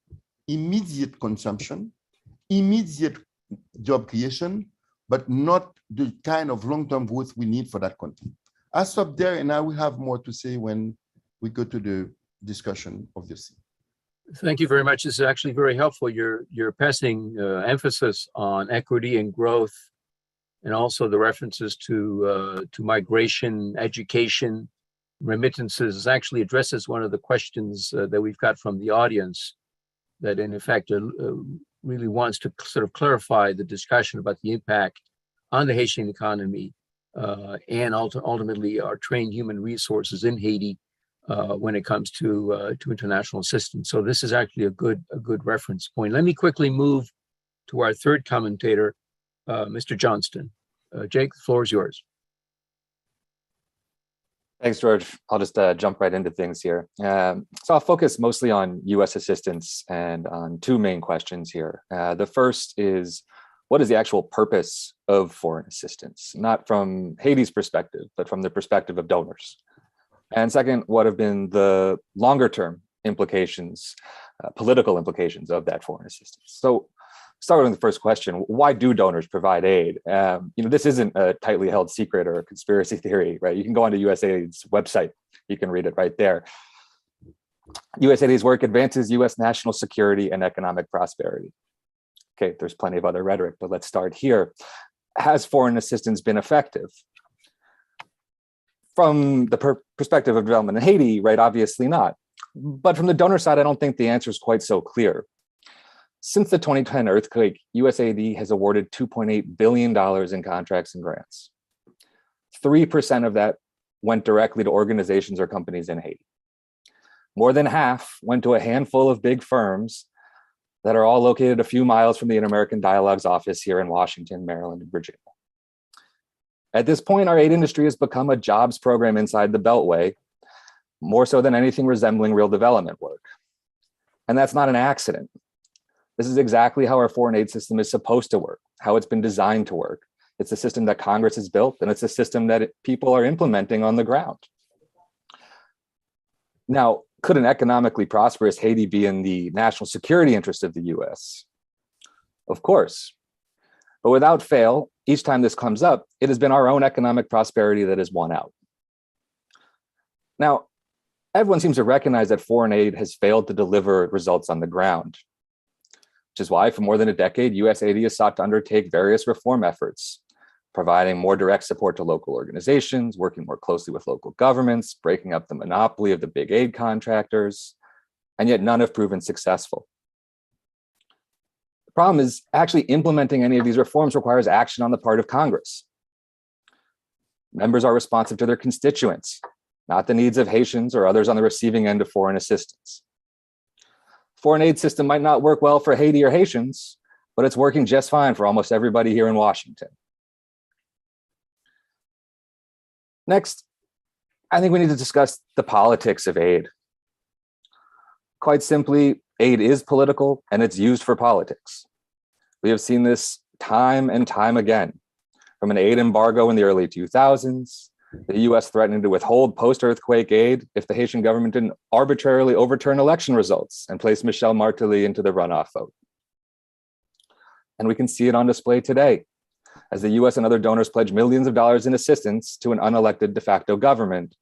immediate consumption, immediate job creation, but not the kind of long-term growth we need for that country. I'll stop there, and I will have more to say when we go to the discussion of this. Thank you very much. This is actually very helpful. You're passing emphasis on equity and growth, and also the references to migration, education, remittances. Actually addresses one of the questions that we've got from the audience, that in effect really wants to sort of clarify the discussion about the impact on the Haitian economy and ultimately our trained human resources in Haiti when it comes to international assistance. So this is actually a good reference point. Let me quickly move to our third commentator, Mr. Johnston. Jake, the floor is yours. Thanks, George. I'll just jump right into things here. So I'll focus mostly on U.S. assistance and on two main questions here. The first is, what is the actual purpose of foreign assistance? Not from Haiti's perspective, but from the perspective of donors. And second, what have been the longer term implications, political implications of that foreign assistance? So start with the first question. Why do donors provide aid? This isn't a tightly held secret or a conspiracy theory, right? You can go onto USAID's website. You can read it right there. USAID's work advances U.S. national security and economic prosperity. Okay, there's plenty of other rhetoric, but let's start here. Has foreign assistance been effective? From the perspective of development in Haiti, right, obviously not. But from the donor side, I don't think the answer is quite so clear. Since the 2010 earthquake, USAID has awarded $2.8 billion in contracts and grants. 3% of that went directly to organizations or companies in Haiti. More than half went to a handful of big firms that are all located a few miles from the Inter-American Dialogue's office here in Washington, Maryland, and Virginia. At this point, our aid industry has become a jobs program inside the Beltway, more so than anything resembling real development work. And that's not an accident. This is exactly how our foreign aid system is supposed to work, how it's been designed to work. It's a system that Congress has built, and it's a system that people are implementing on the ground. Now, could an economically prosperous Haiti be in the national security interest of the US? Of course. But without fail, each time this comes up, it has been our own economic prosperity that has won out. Now, everyone seems to recognize that foreign aid has failed to deliver results on the ground, which is why for more than a decade, USAID has sought to undertake various reform efforts, providing more direct support to local organizations, working more closely with local governments, breaking up the monopoly of the big aid contractors, and yet none have proven successful. The problem is actually implementing any of these reforms requires action on the part of Congress. Members are responsive to their constituents, not the needs of Haitians or others on the receiving end of foreign assistance. Foreign aid system might not work well for Haiti or Haitians, but it's working just fine for almost everybody here in Washington. Next, I think we need to discuss the politics of aid. Quite simply, aid is political and it's used for politics. We have seen this time and time again, from an aid embargo in the early 2000s, the US threatening to withhold post-earthquake aid if the Haitian government didn't arbitrarily overturn election results and place Michel Martelly into the runoff vote. And we can see it on display today, as the US and other donors pledge millions of dollars in assistance to an unelected de facto government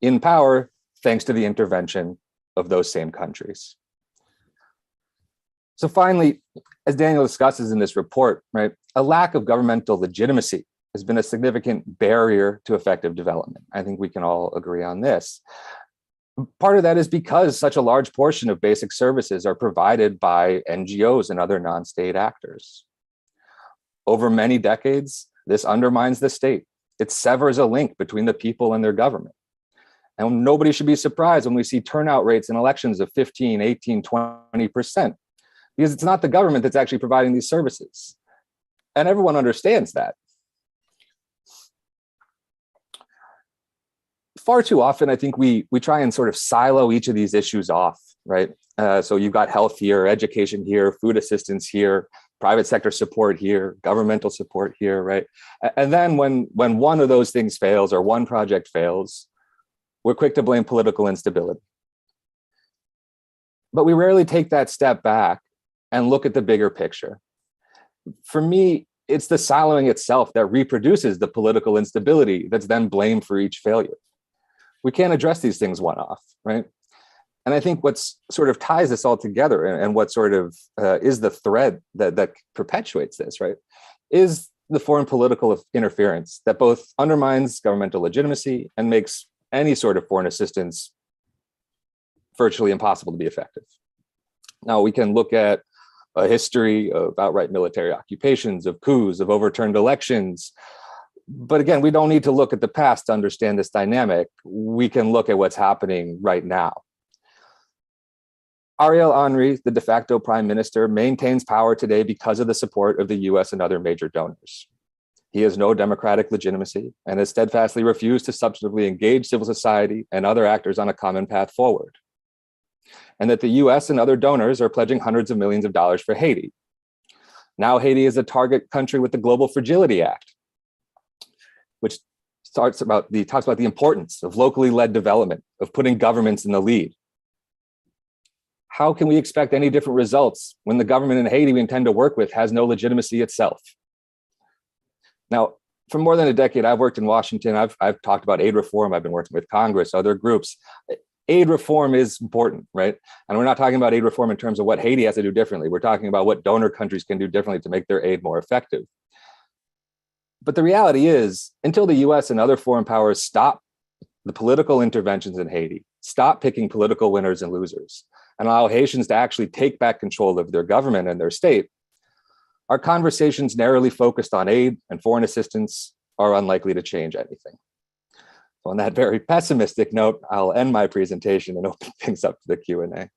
in power, thanks to the intervention of those same countries. So finally, as Daniel discusses in this report, right, a lack of governmental legitimacy has been a significant barrier to effective development. I think we can all agree on this. Part of that is because such a large portion of basic services are provided by NGOs and other non-state actors. Over many decades, this undermines the state. It severs a link between the people and their government. And nobody should be surprised when we see turnout rates in elections of 15, 18, 20%, because it's not the government that's actually providing these services. And everyone understands that. Far too often, I think we try and sort of silo each of these issues off, right? So you've got health here, education here, food assistance here, private sector support here, governmental support here, right? And then when one of those things fails or one project fails, we're quick to blame political instability. But we rarely take that step back and look at the bigger picture. For me, it's the siloing itself that reproduces the political instability that's then blamed for each failure. We can't address these things one-off, right? And I think what's sort of ties this all together and what sort of is the thread that perpetuates this, right, is the foreign political interference that both undermines governmental legitimacy and makes any sort of foreign assistance virtually impossible to be effective. Now, we can look at a history of outright military occupations, of coups, of overturned elections. But again, we don't need to look at the past to understand this dynamic. We can look at what's happening right now. Ariel Henry, the de facto prime minister, maintains power today because of the support of the US and other major donors. He has no democratic legitimacy and has steadfastly refused to substantively engage civil society and other actors on a common path forward. And that the US and other donors are pledging hundreds of millions of dollars for Haiti. Now Haiti is a target country with the Global Fragility Act, which talks about the importance of locally led development, of putting governments in the lead. how can we expect any different results when the government in Haiti we intend to work with has no legitimacy itself? Now, for more than a decade, I've worked in Washington. I've talked about aid reform. I've been working with Congress, other groups. Aid reform is important, right? And we're not talking about aid reform in terms of what Haiti has to do differently. We're talking about what donor countries can do differently to make their aid more effective. But the reality is, until the US and other foreign powers stop the political interventions in Haiti, stop picking political winners and losers, and allow Haitians to actually take back control of their government and their state, our conversations narrowly focused on aid and foreign assistance are unlikely to change anything. On that very pessimistic note, I'll end my presentation and open things up to the Q&A.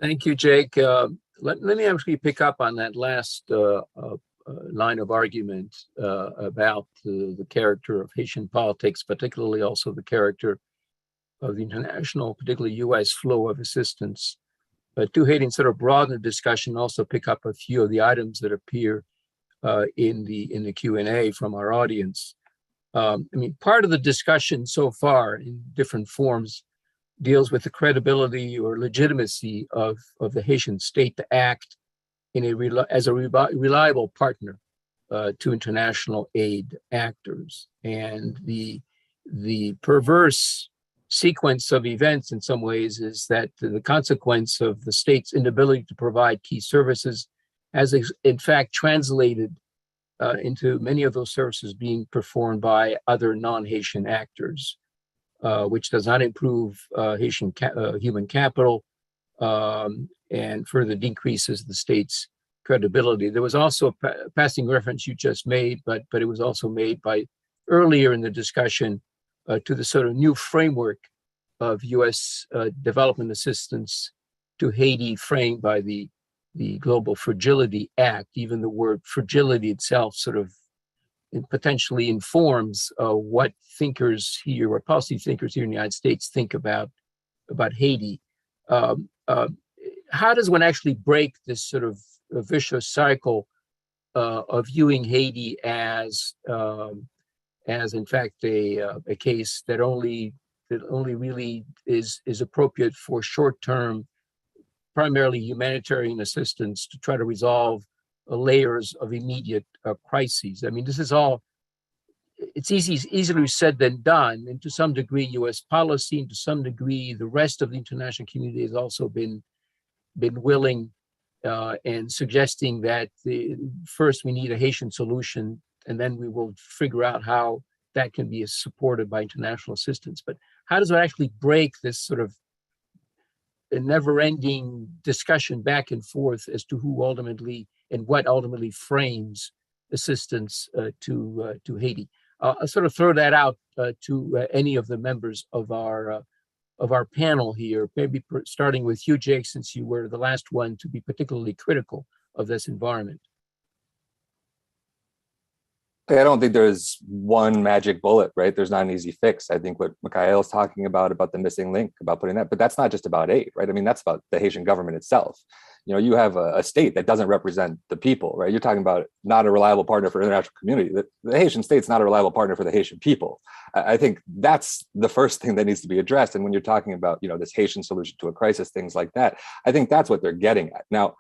Thank you, Jake. Let me actually pick up on that last line of argument about the character of Haitian politics, particularly also the character of the international, particularly US flow of assistance to Haiti, and sort of broaden the discussion, also pick up a few of the items that appear in the Q&A from our audience. I mean, part of the discussion so far in different forms deals with the credibility or legitimacy of the Haitian state to act as a reliable partner to international aid actors. And the perverse sequence of events in some ways is that the consequence of the state's inability to provide key services has in fact translated into many of those services being performed by other non-Haitian actors, which does not improve Haitian human capital and further decreases the state's credibility. There was also a passing reference you just made, but it was also made by earlier in the discussion to the sort of new framework of US development assistance to Haiti framed by the Global Fragility Act. Even the word fragility itself sort of potentially informs what thinkers here, or policy thinkers here in the United States think about Haiti. How does one actually break this sort of a vicious cycle of viewing Haiti as in fact a case that only really is appropriate for short-term, primarily humanitarian assistance to try to resolve layers of immediate crises? I mean, this is all, it's easily said than done, and to some degree US policy, and to some degree the rest of the international community has also been willing and suggesting that first we need a Haitian solution, and then we will figure out how that can be supported by international assistance. But how does it actually break this sort of a never-ending discussion back and forth as to who ultimately and what ultimately frames assistance to Haiti? I'll sort of throw that out to any of the members of our panel here, maybe starting with you, Jake, since you were the last one to be particularly critical of this environment. I don't think there's one magic bullet, right? There's not an easy fix. I think what Michaëlle is talking about the missing link, about putting that, but that's not just about aid, right? I mean, that's about the Haitian government itself. You know, you have a state that doesn't represent the people, right? You're talking about not a reliable partner for the international community. The Haitian state's not a reliable partner for the Haitian people. I think that's the first thing that needs to be addressed. And when you're talking about, you know, this Haitian solution to a crisis, things like that, I think that's what they're getting at. Now,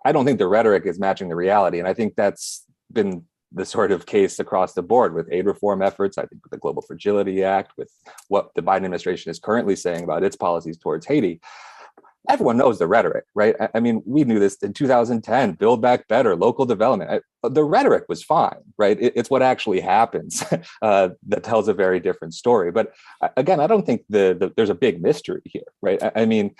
I don't think the rhetoric is matching the reality. And I think that's been the sort of case across the board with aid reform efforts. I think with the Global Fragility Act, with what the Biden administration is currently saying about its policies towards Haiti, everyone knows the rhetoric, right? I mean, we knew this in 2010, Build Back Better, local development. The rhetoric was fine, right? It's what actually happens that tells a very different story. But again, I don't think there's a big mystery here, right? I mean,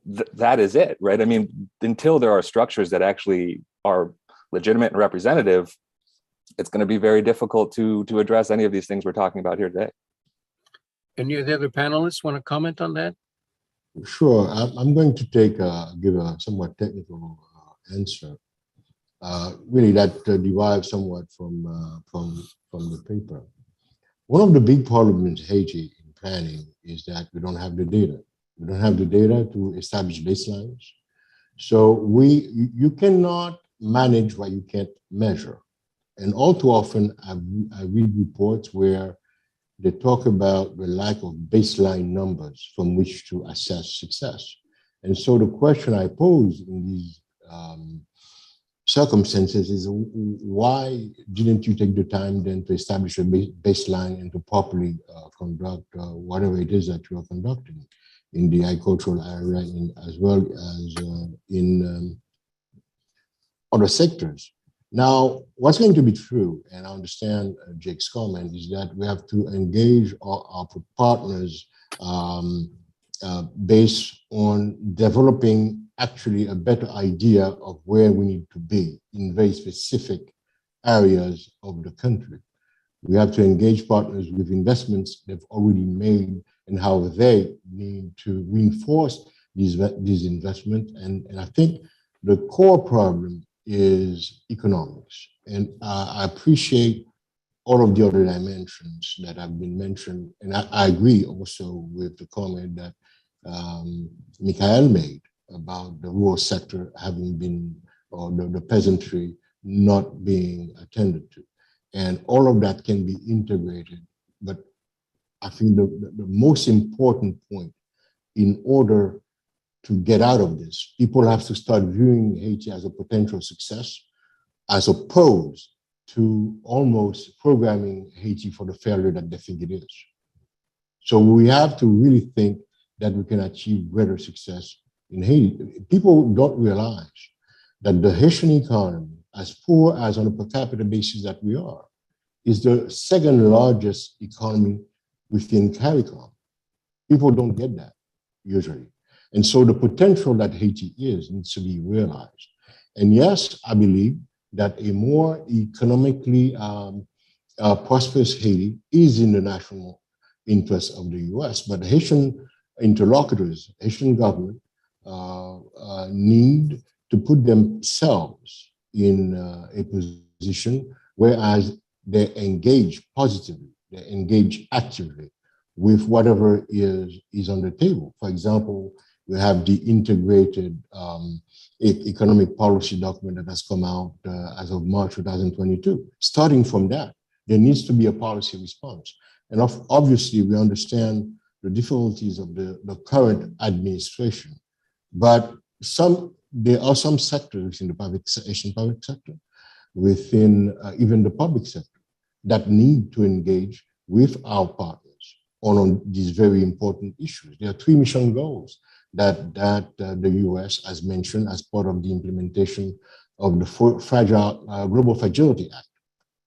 that is it, right? I mean, until there are structures that actually are legitimate and representative, it's going to be very difficult to address any of these things we're talking about here today. Any of the other panelists want to comment on that? Sure. I'm going to give a somewhat technical answer. Really, that derives somewhat from the paper. One of the big problems in Haiti in planning is that we don't have the data. We don't have the data to establish baselines. So you cannot manage what you can't measure. And all too often, I read reports where they talk about the lack of baseline numbers from which to assess success. And so the question I pose in these circumstances is, why didn't you take the time then to establish a baseline and to properly conduct whatever it is that you are conducting in the agricultural area, as well as in other sectors? Now, what's going to be true, and I understand Jake's comment, is that we have to engage our partners based on developing actually a better idea of where we need to be in very specific areas of the country. We have to engage partners with investments they've already made and how they need to reinforce these investments. And I think the core problem is economics. And I appreciate all of the other dimensions that have been mentioned. And I agree also with the comment that Michaëlle made about the rural sector having been, or the peasantry not being attended to. And all of that can be integrated. But I think the most important point, in order to get out of this, people have to start viewing Haiti as a potential success, as opposed to almost programming Haiti for the failure that they think it is. So we have to really think that we can achieve greater success in Haiti. People don't realize that the Haitian economy, as poor as on a per capita basis that we are, is the second largest economy within CARICOM. People don't get that usually. And so the potential that Haiti is needs to be realized. And yes, I believe that a more economically prosperous Haiti is in the national interest of the US, but the Haitian interlocutors, Haitian government, need to put themselves in a position whereas they engage positively, they engage actively with whatever is on the table. For example, we have the integrated economic policy document that has come out as of March 2022. Starting from that, there needs to be a policy response. And obviously, we understand the difficulties of the current administration, but there are some sectors in the Asian public sector, within even the public sector, that need to engage with our partners on these very important issues. There are 3 mission goals that the US has mentioned as part of the implementation of the Global Fragility Act.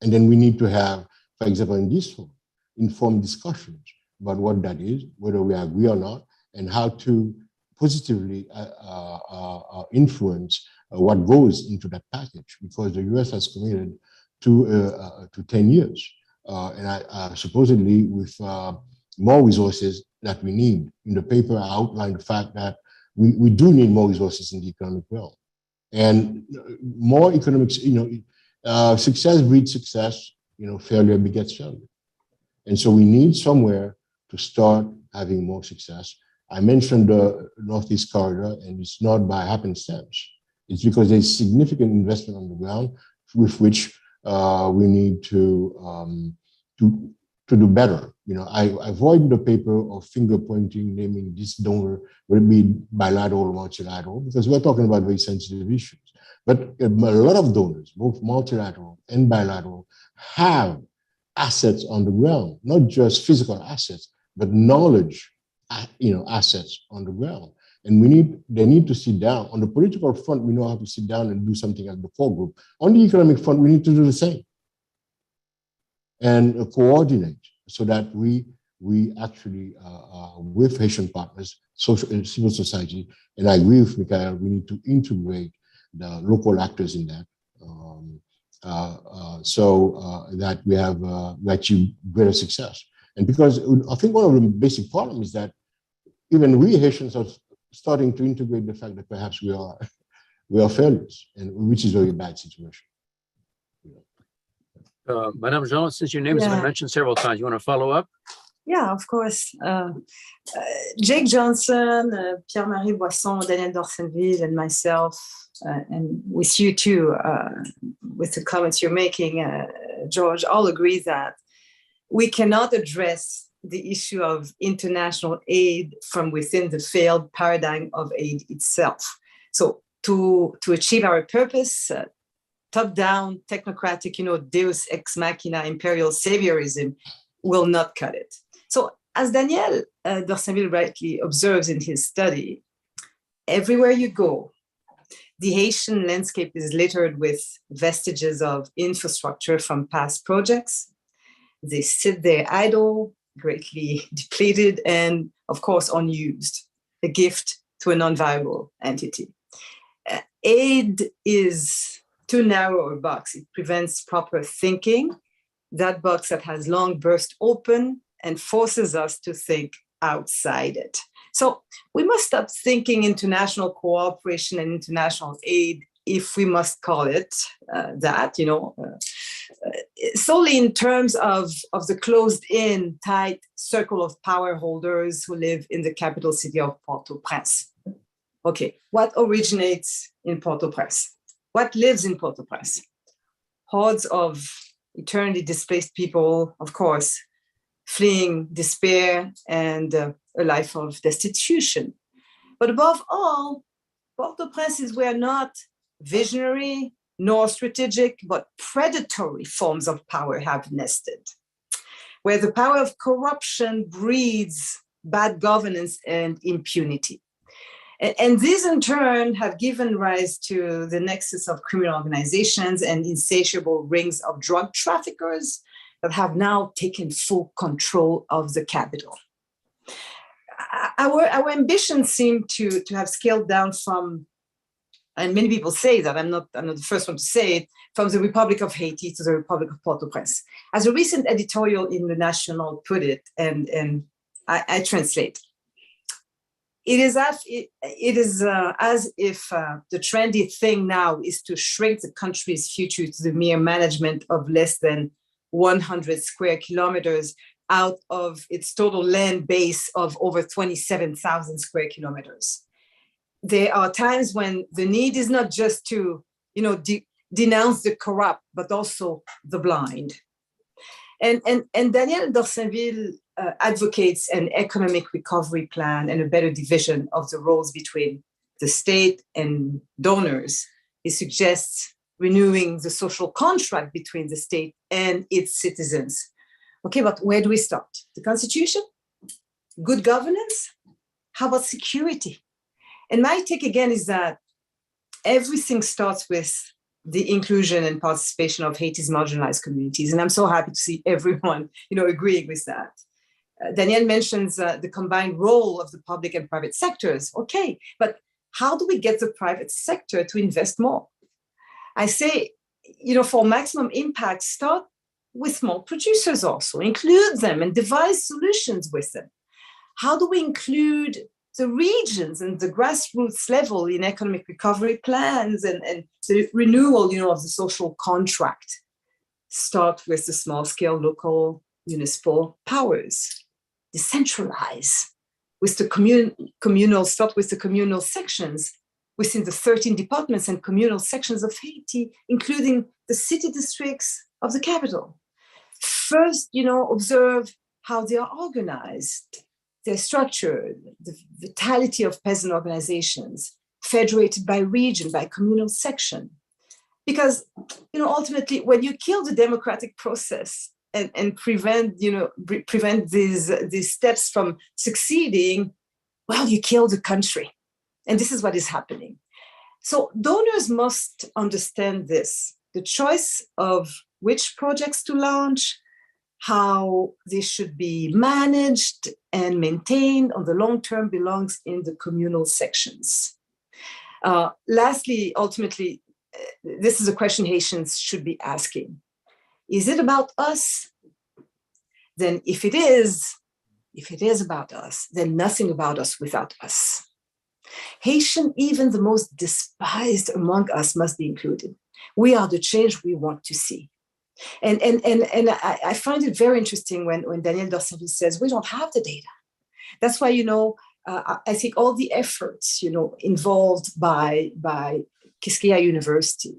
And then we need to have, for example, in this forum, informed discussions about what that is, whether we agree or not, and how to positively influence what goes into that package, because the US has committed to 10 years. And supposedly with more resources that we need. In the paper, I outlined the fact that we do need more resources in the economic realm. And more economics, success breeds success, failure begets failure. And so we need somewhere to start having more success. I mentioned the Northeast Corridor, and it's not by happenstance. It's because there's significant investment on the ground with which we need to do better. I avoid the paper of finger pointing, naming this donor, would it be bilateral or multilateral, because we're talking about very sensitive issues. But a lot of donors, both multilateral and bilateral, have assets on the ground, not just physical assets, but knowledge, assets on the ground. And they need to sit down. On the political front, we know how to sit down and do something at the core group. On the economic front, we need to do the same and coordinate so that we actually, with Haitian partners, social and civil society, and I agree with Michaëlle, we need to integrate the local actors in that, so that we achieve greater success. And because I think one of the basic problems is that even we Haitians are starting to integrate the fact that perhaps we are failures, and which is a very bad situation. Madame Jean, since your name has been mentioned several times, you want to follow up? Yeah, of course. Jake Johnston, Pierre-Marie Boisson, Daniel Dorsainvil, and myself, and with you too, with the comments you're making, George, all agree that we cannot address the issue of international aid from within the failed paradigm of aid itself. So to achieve our purpose, top-down, technocratic, deus ex machina imperial saviorism will not cut it. So as Daniel Dorsainvil rightly observes in his study, everywhere you go, the Haitian landscape is littered with vestiges of infrastructure from past projects. They sit there idle, greatly depleted, and of course unused, a gift to a non-viable entity. Aid is too narrow a box. It prevents proper thinking, that box that has long burst open and forces us to think outside it. So we must stop thinking international cooperation and international aid, if we must call it that, solely in terms of the closed-in, tight circle of power holders who live in the capital city of Port-au-Prince. Okay, what originates in Port-au-Prince? What lives in Port-au-Prince? Hordes of eternally displaced people, of course, fleeing despair and a life of destitution. But above all, Port-au-Prince is where not visionary nor strategic, but predatory forms of power have nested, where the power of corruption breeds bad governance and impunity. And these in turn have given rise to the nexus of criminal organizations and insatiable rings of drug traffickers that have now taken full control of the capital. Our ambitions seem to have scaled down from, and many people say that, I'm not the first one to say it, from the Republic of Haiti to the Republic of Port-au-Prince. As a recent editorial in Le National put it, and I translate, it is as if the trendy thing now is to shrink the country's future to the mere management of less than 100 square kilometers out of its total land base of over 27,000 square kilometers. There are times when the need is not just to, denounce the corrupt, but also the blind. And Daniel Dorsainvil advocates an economic recovery plan and a better division of the roles between the state and donors. He suggests renewing the social contract between the state and its citizens. Okay, but where do we start? The Constitution? Good governance? How about security? And my take again is that everything starts with the inclusion and participation of Haiti's marginalized communities. And I'm so happy to see everyone, agreeing with that. Daniel mentions the combined role of the public and private sectors. Okay, but how do we get the private sector to invest more? I say, for maximum impact, start with small producers also, include them and devise solutions with them. How do we include the regions and the grassroots level in economic recovery plans and the renewal, of the social contract? Start with the small scale local municipal powers. Decentralize with the start with the communal sections within the 13 departments and communal sections of Haiti, including the city districts of the capital. First, observe how they are organized, their structure, the vitality of peasant organizations, federated by region, by communal section. Because, ultimately, when you kill the democratic process and prevent these steps from succeeding, well, you kill the country. And this is what is happening. So donors must understand this. The choice of which projects to launch, how they should be managed and maintained on the long term belongs in the communal sections. Lastly, ultimately, this is a question Haitians should be asking. Is it about us? Then if it is about us, then nothing about us without us. Haitian, even the most despised among us, must be included. We are the change we want to see. And I find it very interesting when Daniel Dorsainvil says, we don't have the data. That's why, I think all the efforts, involved by Quisqueya University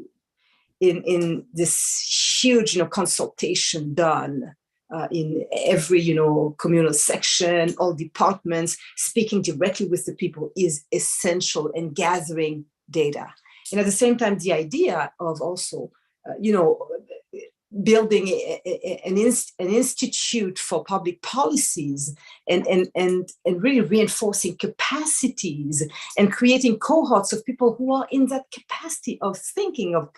in this huge, consultation done in every, communal section, all departments, speaking directly with the people is essential in gathering data. And at the same time, the idea of also, building an institute for public policies and really reinforcing capacities and creating cohorts of people who are in that capacity of thinking of,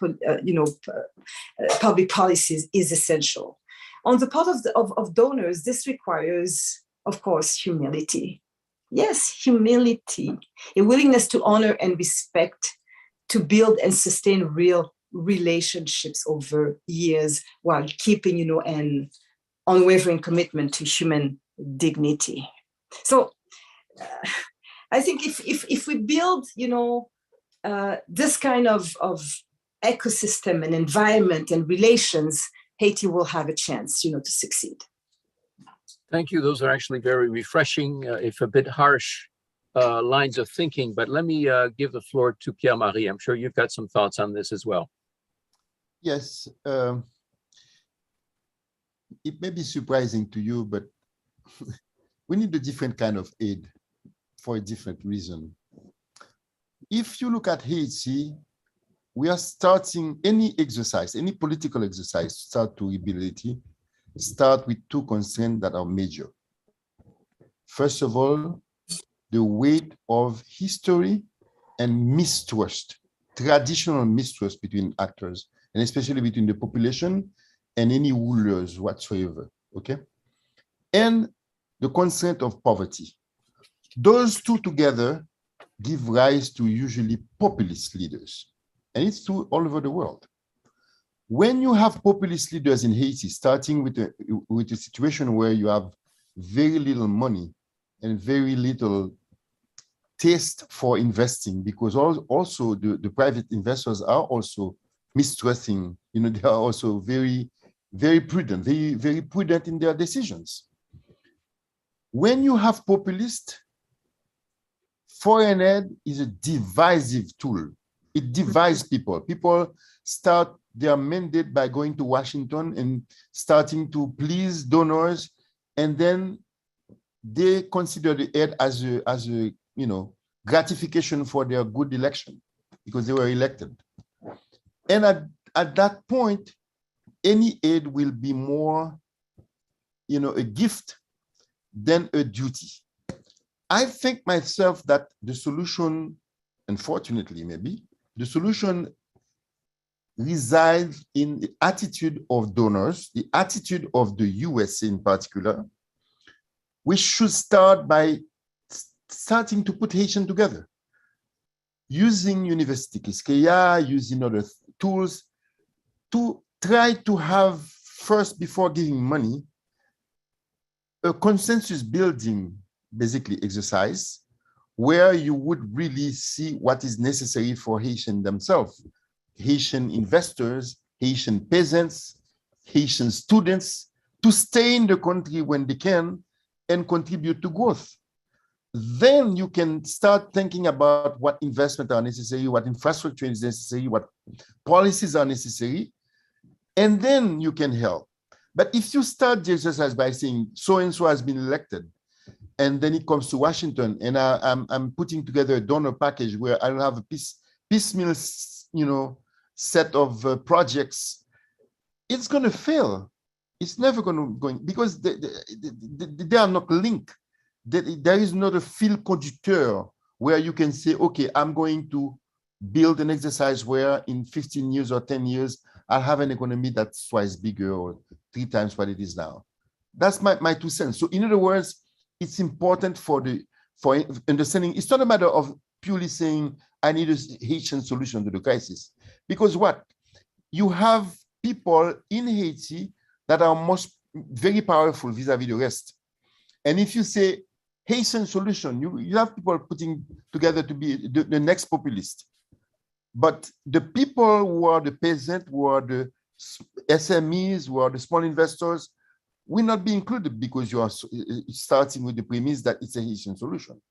public policies is essential. On the part of donors, this requires, of course, humility. Yes, humility, a willingness to honor and respect, to build and sustain real relationships over years while keeping, an unwavering commitment to human dignity. So I think if we build, this kind of ecosystem and environment and relations, Haiti will have a chance, to succeed. Thank you. Those are actually very refreshing, if a bit harsh, lines of thinking. But let me give the floor to Pierre-Marie. I'm sure you've got some thoughts on this as well. Yes, it may be surprising to you, but we need a different kind of aid for a different reason. If you look at Haiti, we are starting any exercise, any political exercise, start to rebuild Haiti, start with two concerns that are major. First of all, the weight of history and mistrust, traditional mistrust between actors, and especially between the population and any rulers whatsoever, okay? And the concept of poverty. Those two together give rise to usually populist leaders. And it's true all over the world. When you have populist leaders in Haiti, starting with a situation where you have very little money and very little taste for investing, because also the private investors are also mistrusting, they are also very, very prudent, very prudent in their decisions. When you have populists, foreign aid is a divisive tool. It divides people. People start their mandate by going to Washington and starting to please donors, and then they consider the aid as a gratification for their good election because they were elected. And at that point, any aid will be more, a gift than a duty. I think myself that the solution, unfortunately, maybe, the solution resides in the attitude of donors, the attitude of the US in particular. We should start by starting to put Haitians together, using Université Quisqueya, using other tools to try to have, first, before giving money, a consensus building, basically, exercise where you would really see what is necessary for Haitians themselves, Haitian investors, Haitian peasants, Haitian students, to stay in the country when they can and contribute to growth. Then you can start thinking about what investments are necessary, what infrastructure is necessary, what policies are necessary, and then you can help. But if you start the exercise by saying so-and-so has been elected, and then it comes to Washington, and I'm putting together a donor package where I don't have a piecemeal, set of projects, it's going to fail. It's never going to go because they are not linked. There is not a fil conducteur where you can say, okay, I'm going to build an exercise where in 15 years or 10 years, I'll have an economy that's twice bigger or 3 times what it is now. That's my 2 cents. So in other words, it's important for understanding. It's not a matter of purely saying, I need a Haitian solution to the crisis. Because what? You have people in Haiti that are very powerful vis-a-vis the rest. And if you say Haitian solution, you have people putting together to be the next populist. But the people who are the peasant, who are the SMEs, who are the small investors, will not be included because you are starting with the premise that it's a Haitian solution.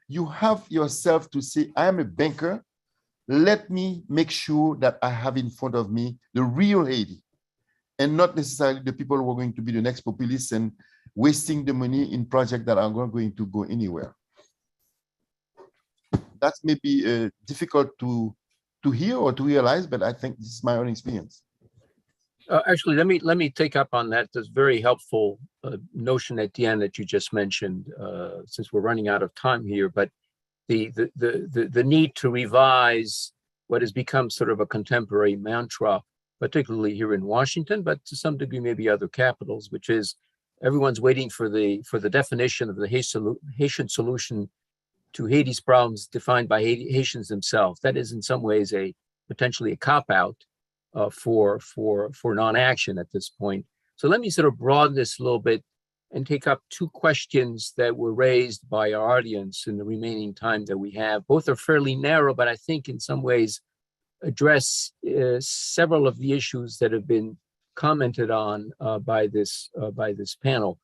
You have yourself to say, I am a banker. Let me make sure that I have in front of me the real Haiti. and not necessarily the people who are going to be the next populists and wasting the money in projects that are not going to go anywhere. That's maybe difficult to hear or to realize, but I think this is my own experience. Actually, let me take up on that. This very helpful notion at the end that you just mentioned, since we're running out of time here. But the need to revise what has become sort of a contemporary mantra, particularly here in Washington, but to some degree maybe other capitals, which is everyone's waiting for the definition of the Haitian solution to Haiti's problems defined by Haitians themselves. That is in some ways potentially a cop-out for non-action at this point. So let me sort of broaden this a little bit and take up two questions that were raised by our audience in the remaining time that we have. Both are fairly narrow, but I think in some ways address several of the issues that have been commented on by this panel.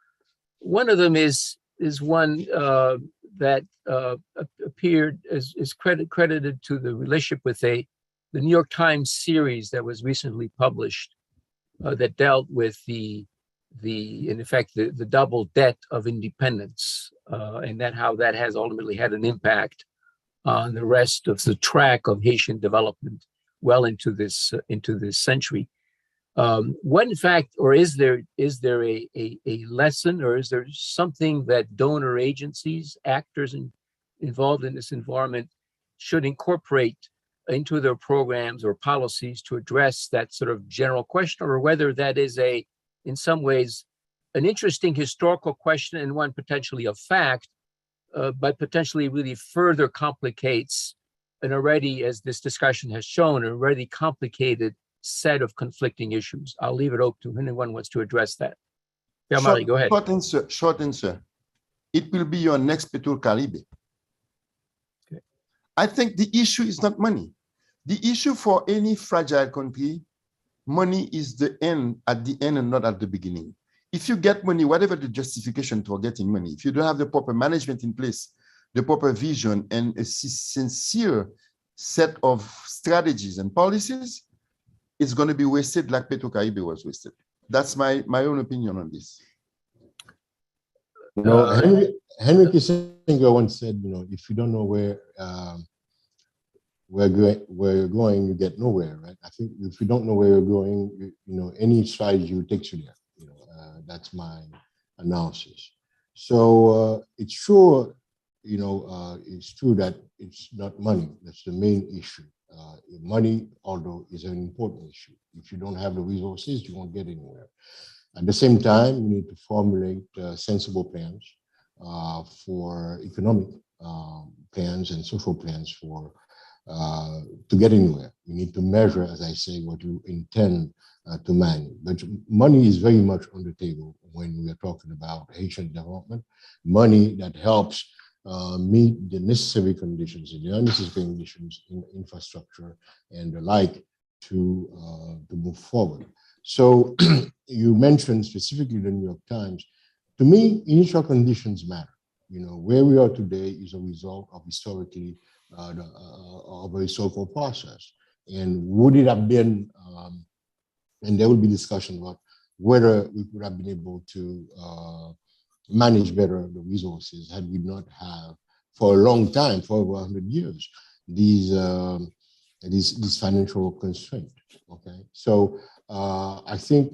One of them is one that appeared is credited to the relationship with the New York Times series that was recently published that dealt with in effect the double debt of independence, and how that has ultimately had an impact on the rest of the track of Haitian development well into this century. What in fact, or is there a lesson, or is there something that donor agencies, actors involved in this environment should incorporate into their programs or policies to address that sort of general question, or whether that is in some ways an interesting historical question and one potentially of fact, but potentially really further complicates an already, as this discussion has shown, an already complicated set of conflicting issues. I'll leave it open to anyone who wants to address that. Pierre-Marie, go ahead. Short answer. It will be your next Petro Caribe. Okay. I think the issue is not money. The issue for any fragile country, money is the end, at the end and not at the beginning. If you get money, whatever the justification for getting money, if you don't have the proper management in place, the proper vision, and a sincere set of strategies and policies, it's going to be wasted like Petro Caribe was wasted. That's my own opinion on this. Henry Kissinger once said, if you don't know where you're going, you get nowhere, right? I think if you don't know where you're going, any strategy takes you there. That's my analysis. So it's true, it's true that it's not money. That's the main issue. Money, although, is an important issue. If you don't have the resources, you won't get anywhere. At the same time, you need to formulate sensible plans for economic plans and social plans to get anywhere. You need to measure, as I say, what you intend to manage. But money is very much on the table when we are talking about Haitian development. Money that helps meet the necessary conditions and the unnecessary conditions in infrastructure and the like to move forward. So you mentioned specifically the New York Times. To me, initial conditions matter. Where we are today is a result of historically of a historical process. And would it have been, and there will be discussion about whether we could have been able to manage better the resources had we not have, for a long time, for over 100 years, these financial constraints. Okay, so I think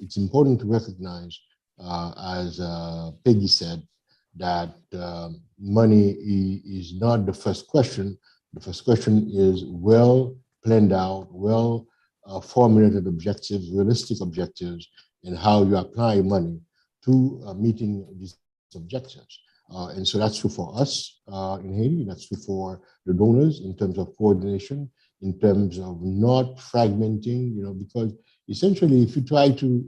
it's important to recognize, as Peggy said, that money is not the first question. The first question is well planned out, well formulated objectives, realistic objectives, and how you apply money to meeting these objectives. And so that's true for us in Haiti, that's true for the donors in terms of coordination, in terms of not fragmenting, because essentially if you try to,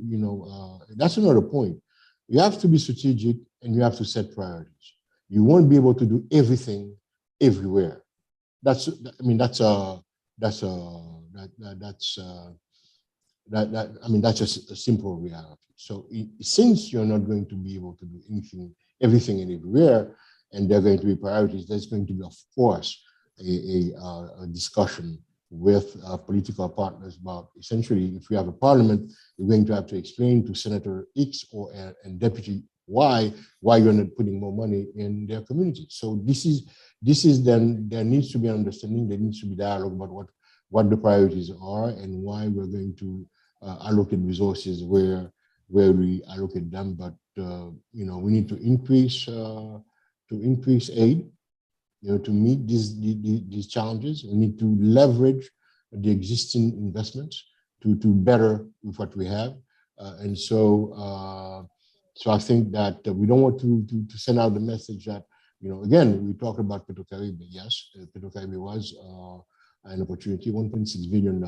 that's another point. You have to be strategic and you have to set priorities. You won't be able to do everything everywhere. That's just a simple reality. So since you're not going to be able to do everything and everywhere, and there are going to be priorities, there's going to be, of course, a discussion with political partners about essentially, if we have a parliament, you're going to have to explain to Senator X and Deputy Y why you're not putting more money in their community. So this is then there needs to be understanding, there needs to be dialogue about what the priorities are and why we're going to allocate resources where we allocate them. But you know, we need to increase aid, you know, to meet these challenges. We need to leverage the existing investments to better with what we have, and so I think that we don't want to send out the message that, you know, again, we talked about Petro-Caribe. Yes, Petro-Caribe was an opportunity, $1.6 billion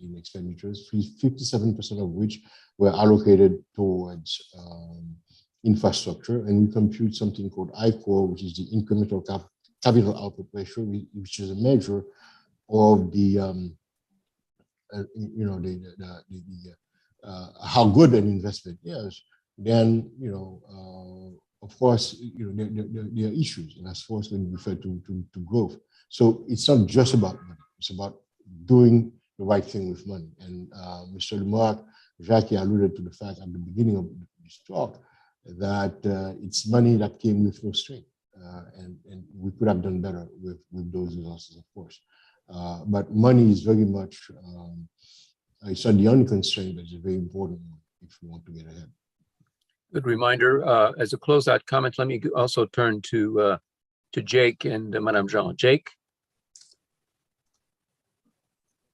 in expenditures, 57% of which were allocated towards infrastructure, and we compute something called ICOR, which is the incremental capital output ratio, which is a measure of the you know, how good an investment is. Then, you know, of course, you know, there are issues, and that's forced when we refer to growth. So it's not just about money; it's about doing the right thing with money. And Mr. Lumarque, Jacky alluded to the fact at the beginning of this talk that it's money that came with no string, and we could have done better with those resources, of course. But money is very much, it's not the only constraint, but it's a very important one if we want to get ahead. Good reminder. As a closeout comment, let me also turn to Jake and Madame Jean. Jake?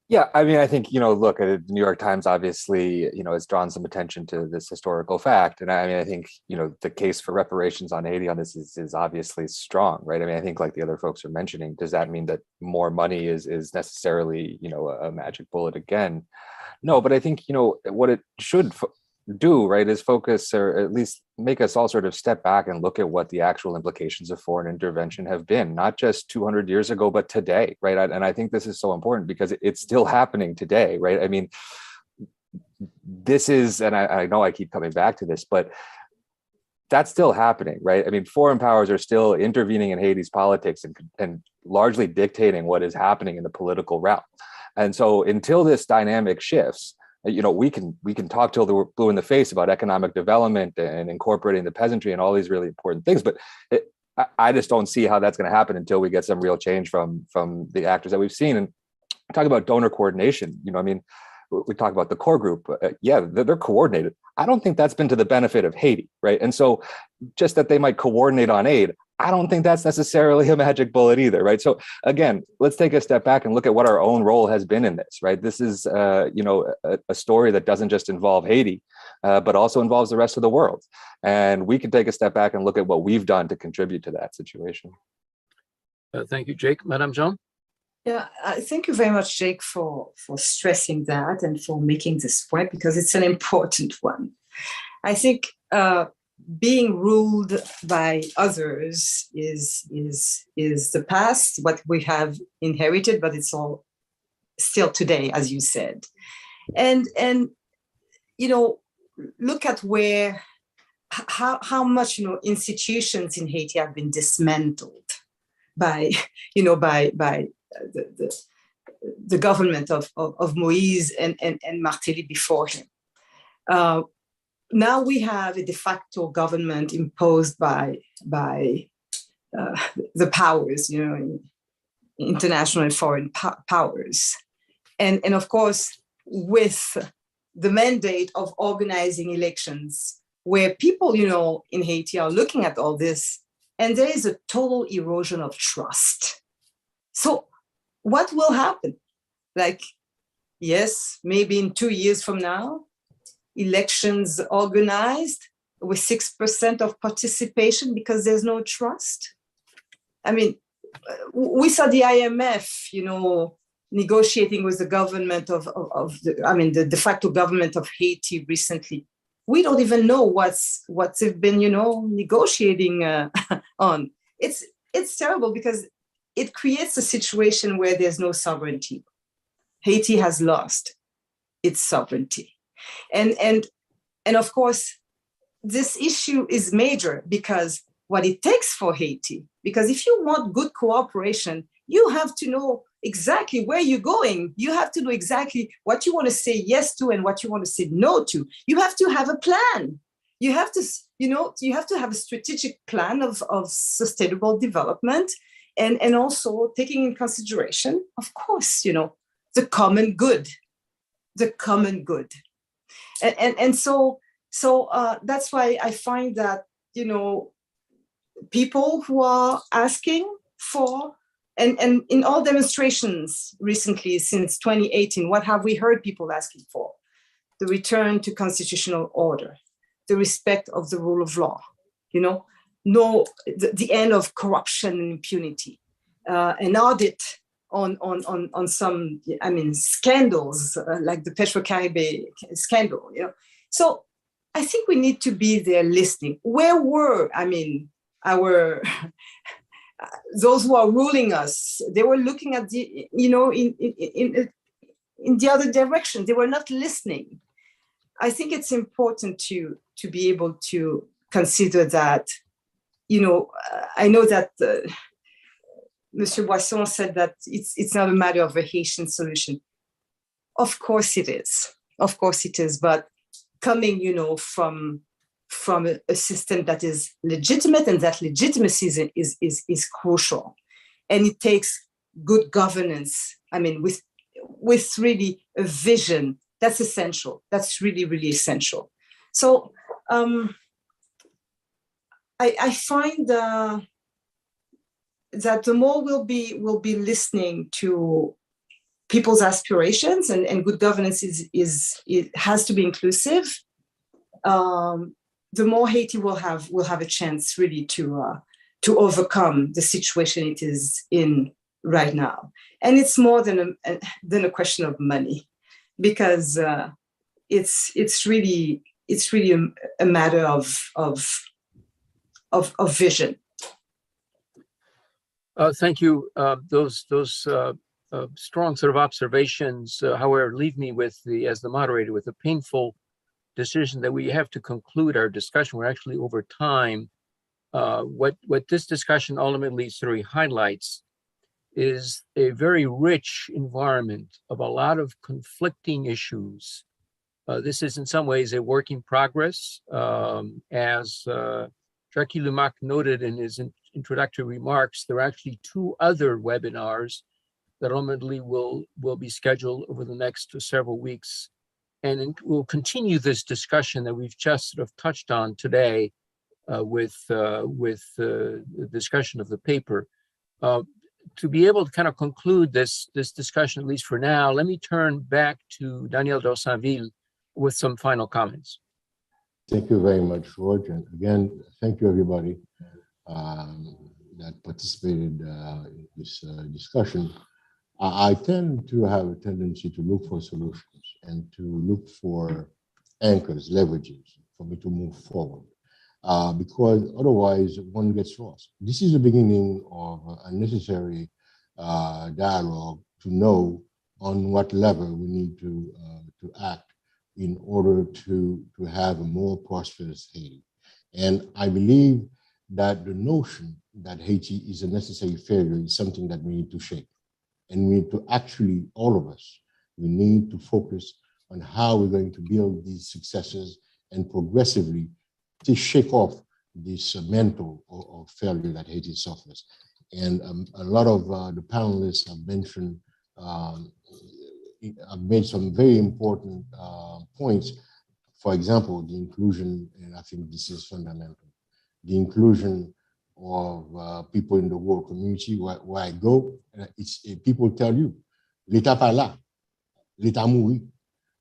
Yeah, I mean, I think, you know, look, the New York Times obviously, you know, has drawn some attention to this historical fact. And I mean, I think, you know, the case for reparations on Haiti on this is obviously strong, right? I mean, I think like the other folks are mentioning, does that mean that more money is necessarily, you know, a magic bullet again? No, but I think, you know, what it should do, right, is focus, or at least make us all sort of step back and look at what the actual implications of foreign intervention have been, not just 200 years ago, but today, right? And I think this is so important because it's still happening today, right? I mean, this is, and I know I keep coming back to this, but that's still happening, right? I mean, foreign powers are still intervening in Haiti's politics and largely dictating what is happening in the political realm. And so until this dynamic shifts, you know, we can talk till we're blue in the face about economic development and incorporating the peasantry and all these really important things, but I just don't see how that's going to happen until we get some real change from the actors that we've seen. And talk about donor coordination. You know, I mean, we talk about the core group. Yeah, they're coordinated. I don't think that's been to the benefit of Haiti, right? And so just that they might coordinate on aid, I don't think that's necessarily a magic bullet either, right? So again, let's take a step back and look at what our own role has been in this, right? This is, you know, a story that doesn't just involve Haiti, but also involves the rest of the world. And we can take a step back and look at what we've done to contribute to that situation. Thank you, Jake. Madame Jean? Yeah, thank you very much, Jake, for stressing that and for making this point, because it's an important one. I think being ruled by others is the past, what we have inherited, but it's all still today, as you said. And you know, look at how much, you know, institutions in Haiti have been dismantled by, you know, by the government of Moise and Martelly before him. Now we have a de facto government imposed by the powers, you know, international and foreign powers, and of course with the mandate of organizing elections, where people, you know, in Haiti are looking at all this, and there is a total erosion of trust. So what will happen? Like, yes, maybe in 2 years from now, elections organized with 6% of participation because there's no trust. I mean, we saw the IMF, you know, negotiating with the government of the de facto government of Haiti recently. We don't even know what they've been, you know, negotiating on. It's terrible because it creates a situation where there's no sovereignty. Haiti has lost its sovereignty. And of course, this issue is major because what it takes for Haiti, because if you want good cooperation, you have to know exactly where you're going. You have to know exactly what you want to say yes to and what you want to say no to. You have to have a plan. You have to, you have to have a strategic plan of sustainable development, and also taking in consideration, of course, the common good, and so that's why I find that people who are asking for, and in all demonstrations recently since 2018, what have we heard people asking for? The return to constitutional order, the respect of the rule of law, the end of corruption and impunity, an audit on some, scandals like the Petro-Caribe scandal. So I think we need to be there listening. Where were, our those who are ruling us? They were looking at the, in the other direction. They were not listening. I think it's important to be able to consider that. I know that Monsieur Boisson said that it's not a matter of a Haitian solution. Of course it is. Of course it is. But coming, from a system that is legitimate, and that legitimacy is crucial, and it takes good governance. With really a vision, that's essential. That's really, really essential. So I find that the more we'll be listening to people's aspirations, and good governance it has to be inclusive. The more Haiti will have a chance really to overcome the situation it is in right now. And it's more than a question of money, because it's really a matter of vision. Thank you. Those strong sort of observations, however, leave me with as the moderator, with a painful decision that we have to conclude our discussion. We're actually over time. What this discussion ultimately sort of highlights is a very rich environment of a lot of conflicting issues. This is in some ways a work in progress. As Jacky Lumarque noted in his introductory remarks, there are actually 2 other webinars that ultimately will be scheduled over the next several weeks. And we'll continue this discussion that we've just sort of touched on today with the discussion of the paper. To be able to kind of conclude this discussion, at least for now, let me turn back to Daniel Dorsainvil with some final comments. Thank you very much, George. And again, thank you, everybody that participated in this discussion. I tend to have a tendency to look for solutions and to look for anchors, leverages for me to move forward, because otherwise one gets lost. This is the beginning of a necessary dialogue to know on what level we need to act in order to have a more prosperous Haiti. And I believe that the notion that Haiti is a necessary failure is something that we need to shake. And we need to actually, all of us, we need to focus on how we're going to build these successes and progressively to shake off this mental of failure that Haiti suffers. And a lot of the panelists have mentioned, I've made some very important points. For example, the inclusion, and I think this is fundamental, the inclusion of people in the world community. Where I go, people tell you, l'État pas là, l'État mouri.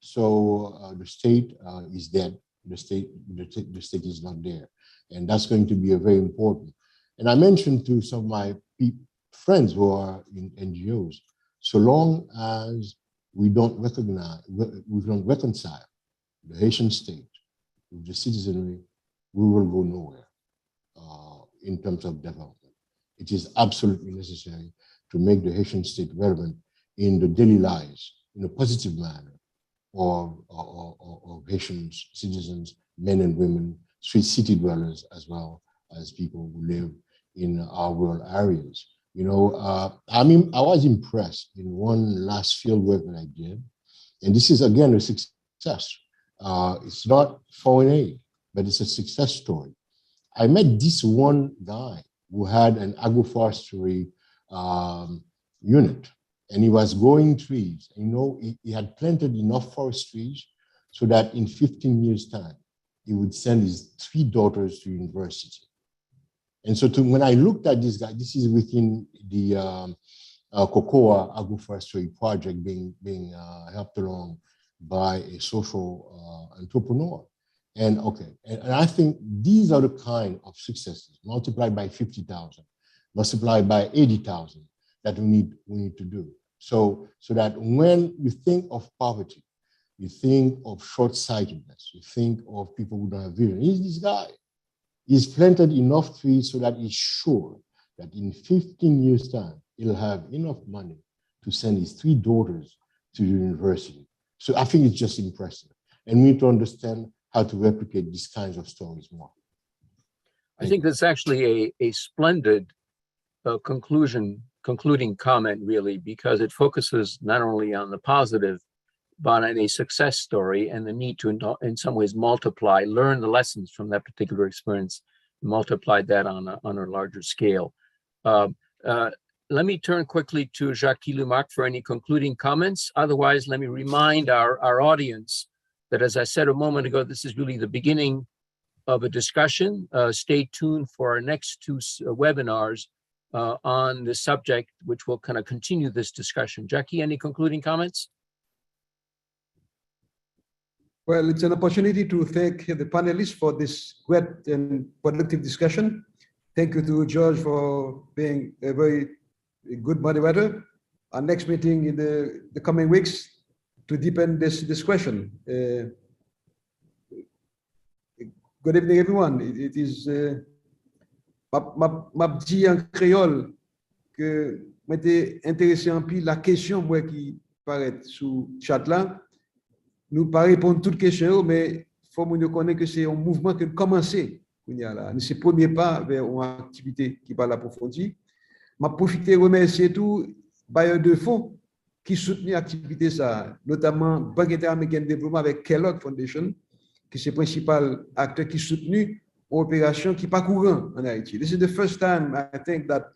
So the state is dead. The state is not there, and that's going to be a very important. And I mentioned to some of my friends who are in NGOs, so long as we don't reconcile the Haitian state with the citizenry, we will go nowhere in terms of development. It is absolutely necessary to make the Haitian state relevant in the daily lives in a positive manner of Haitian citizens, men and women, city dwellers, as well as people who live in our rural areas. You know, I mean, I was impressed in one last field work that I did, and this is again a success. It's not foreign aid, but it's a success story. I met this one guy who had an agroforestry unit, and he was growing trees. You know, he had planted enough forest trees so that in 15 years' time, he would send his 3 daughters to university. And so when I looked at this guy, this is within the Cocoa agroforestry project being helped along by a social entrepreneur. And and I think these are the kind of successes multiplied by 50,000, multiplied by 80,000 that we need to do. So that when you think of poverty, you think of short-sightedness, you think of people who don't have vision. He's this guy. He's planted enough trees so that he's sure that in 15 years' time, he'll have enough money to send his 3 daughters to the university. So I think it's just impressive. And we need to understand how to replicate these kinds of stories more. I think that's actually a splendid concluding comment, really, because it focuses not only on the positive, but on a success story and the need to, in some ways, learn the lessons from that particular experience, multiply that on a larger scale. Let me turn quickly to Jacky Lumarque for any concluding comments. Otherwise, let me remind our audience that, as I said a moment ago, this is really the beginning of a discussion. Stay tuned for our next 2 webinars on this subject, which will kind of continue this discussion. Jacky, any concluding comments? Well, it's an opportunity to thank the panelists for this great and productive discussion. Thank you to George for being a very good moderator. Our next meeting in the coming weeks to deepen this discussion. Good evening, everyone. It is ma dit en créole que m'était intéressé en pile la question moi qui paraît sous chat là. Nous pas répondre toutes questions, mais faut nous connaître que c'est un mouvement qui a commencé. C'est le premier pas vers une activité qui va l'approfondir. Je profite de remercier tous les bailleurs de fonds qui soutenaient l'activité, notamment la Banque interaméricaine de développement avec Kellogg Foundation, qui est le principal acteur qui soutenu une opération qui n'est pas courante en Haïti. This is the first time I think that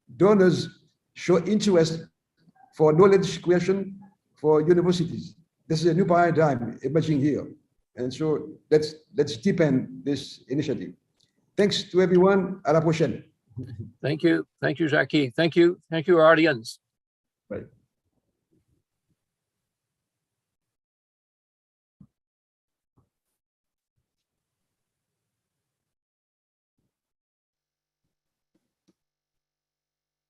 donors show interest for knowledge creation for universities. This is a new paradigm emerging here. And so let's deepen this initiative. Thanks to everyone. À la prochaine. Thank you. Thank you, Jacky. Thank you. Thank you, our audience. Right.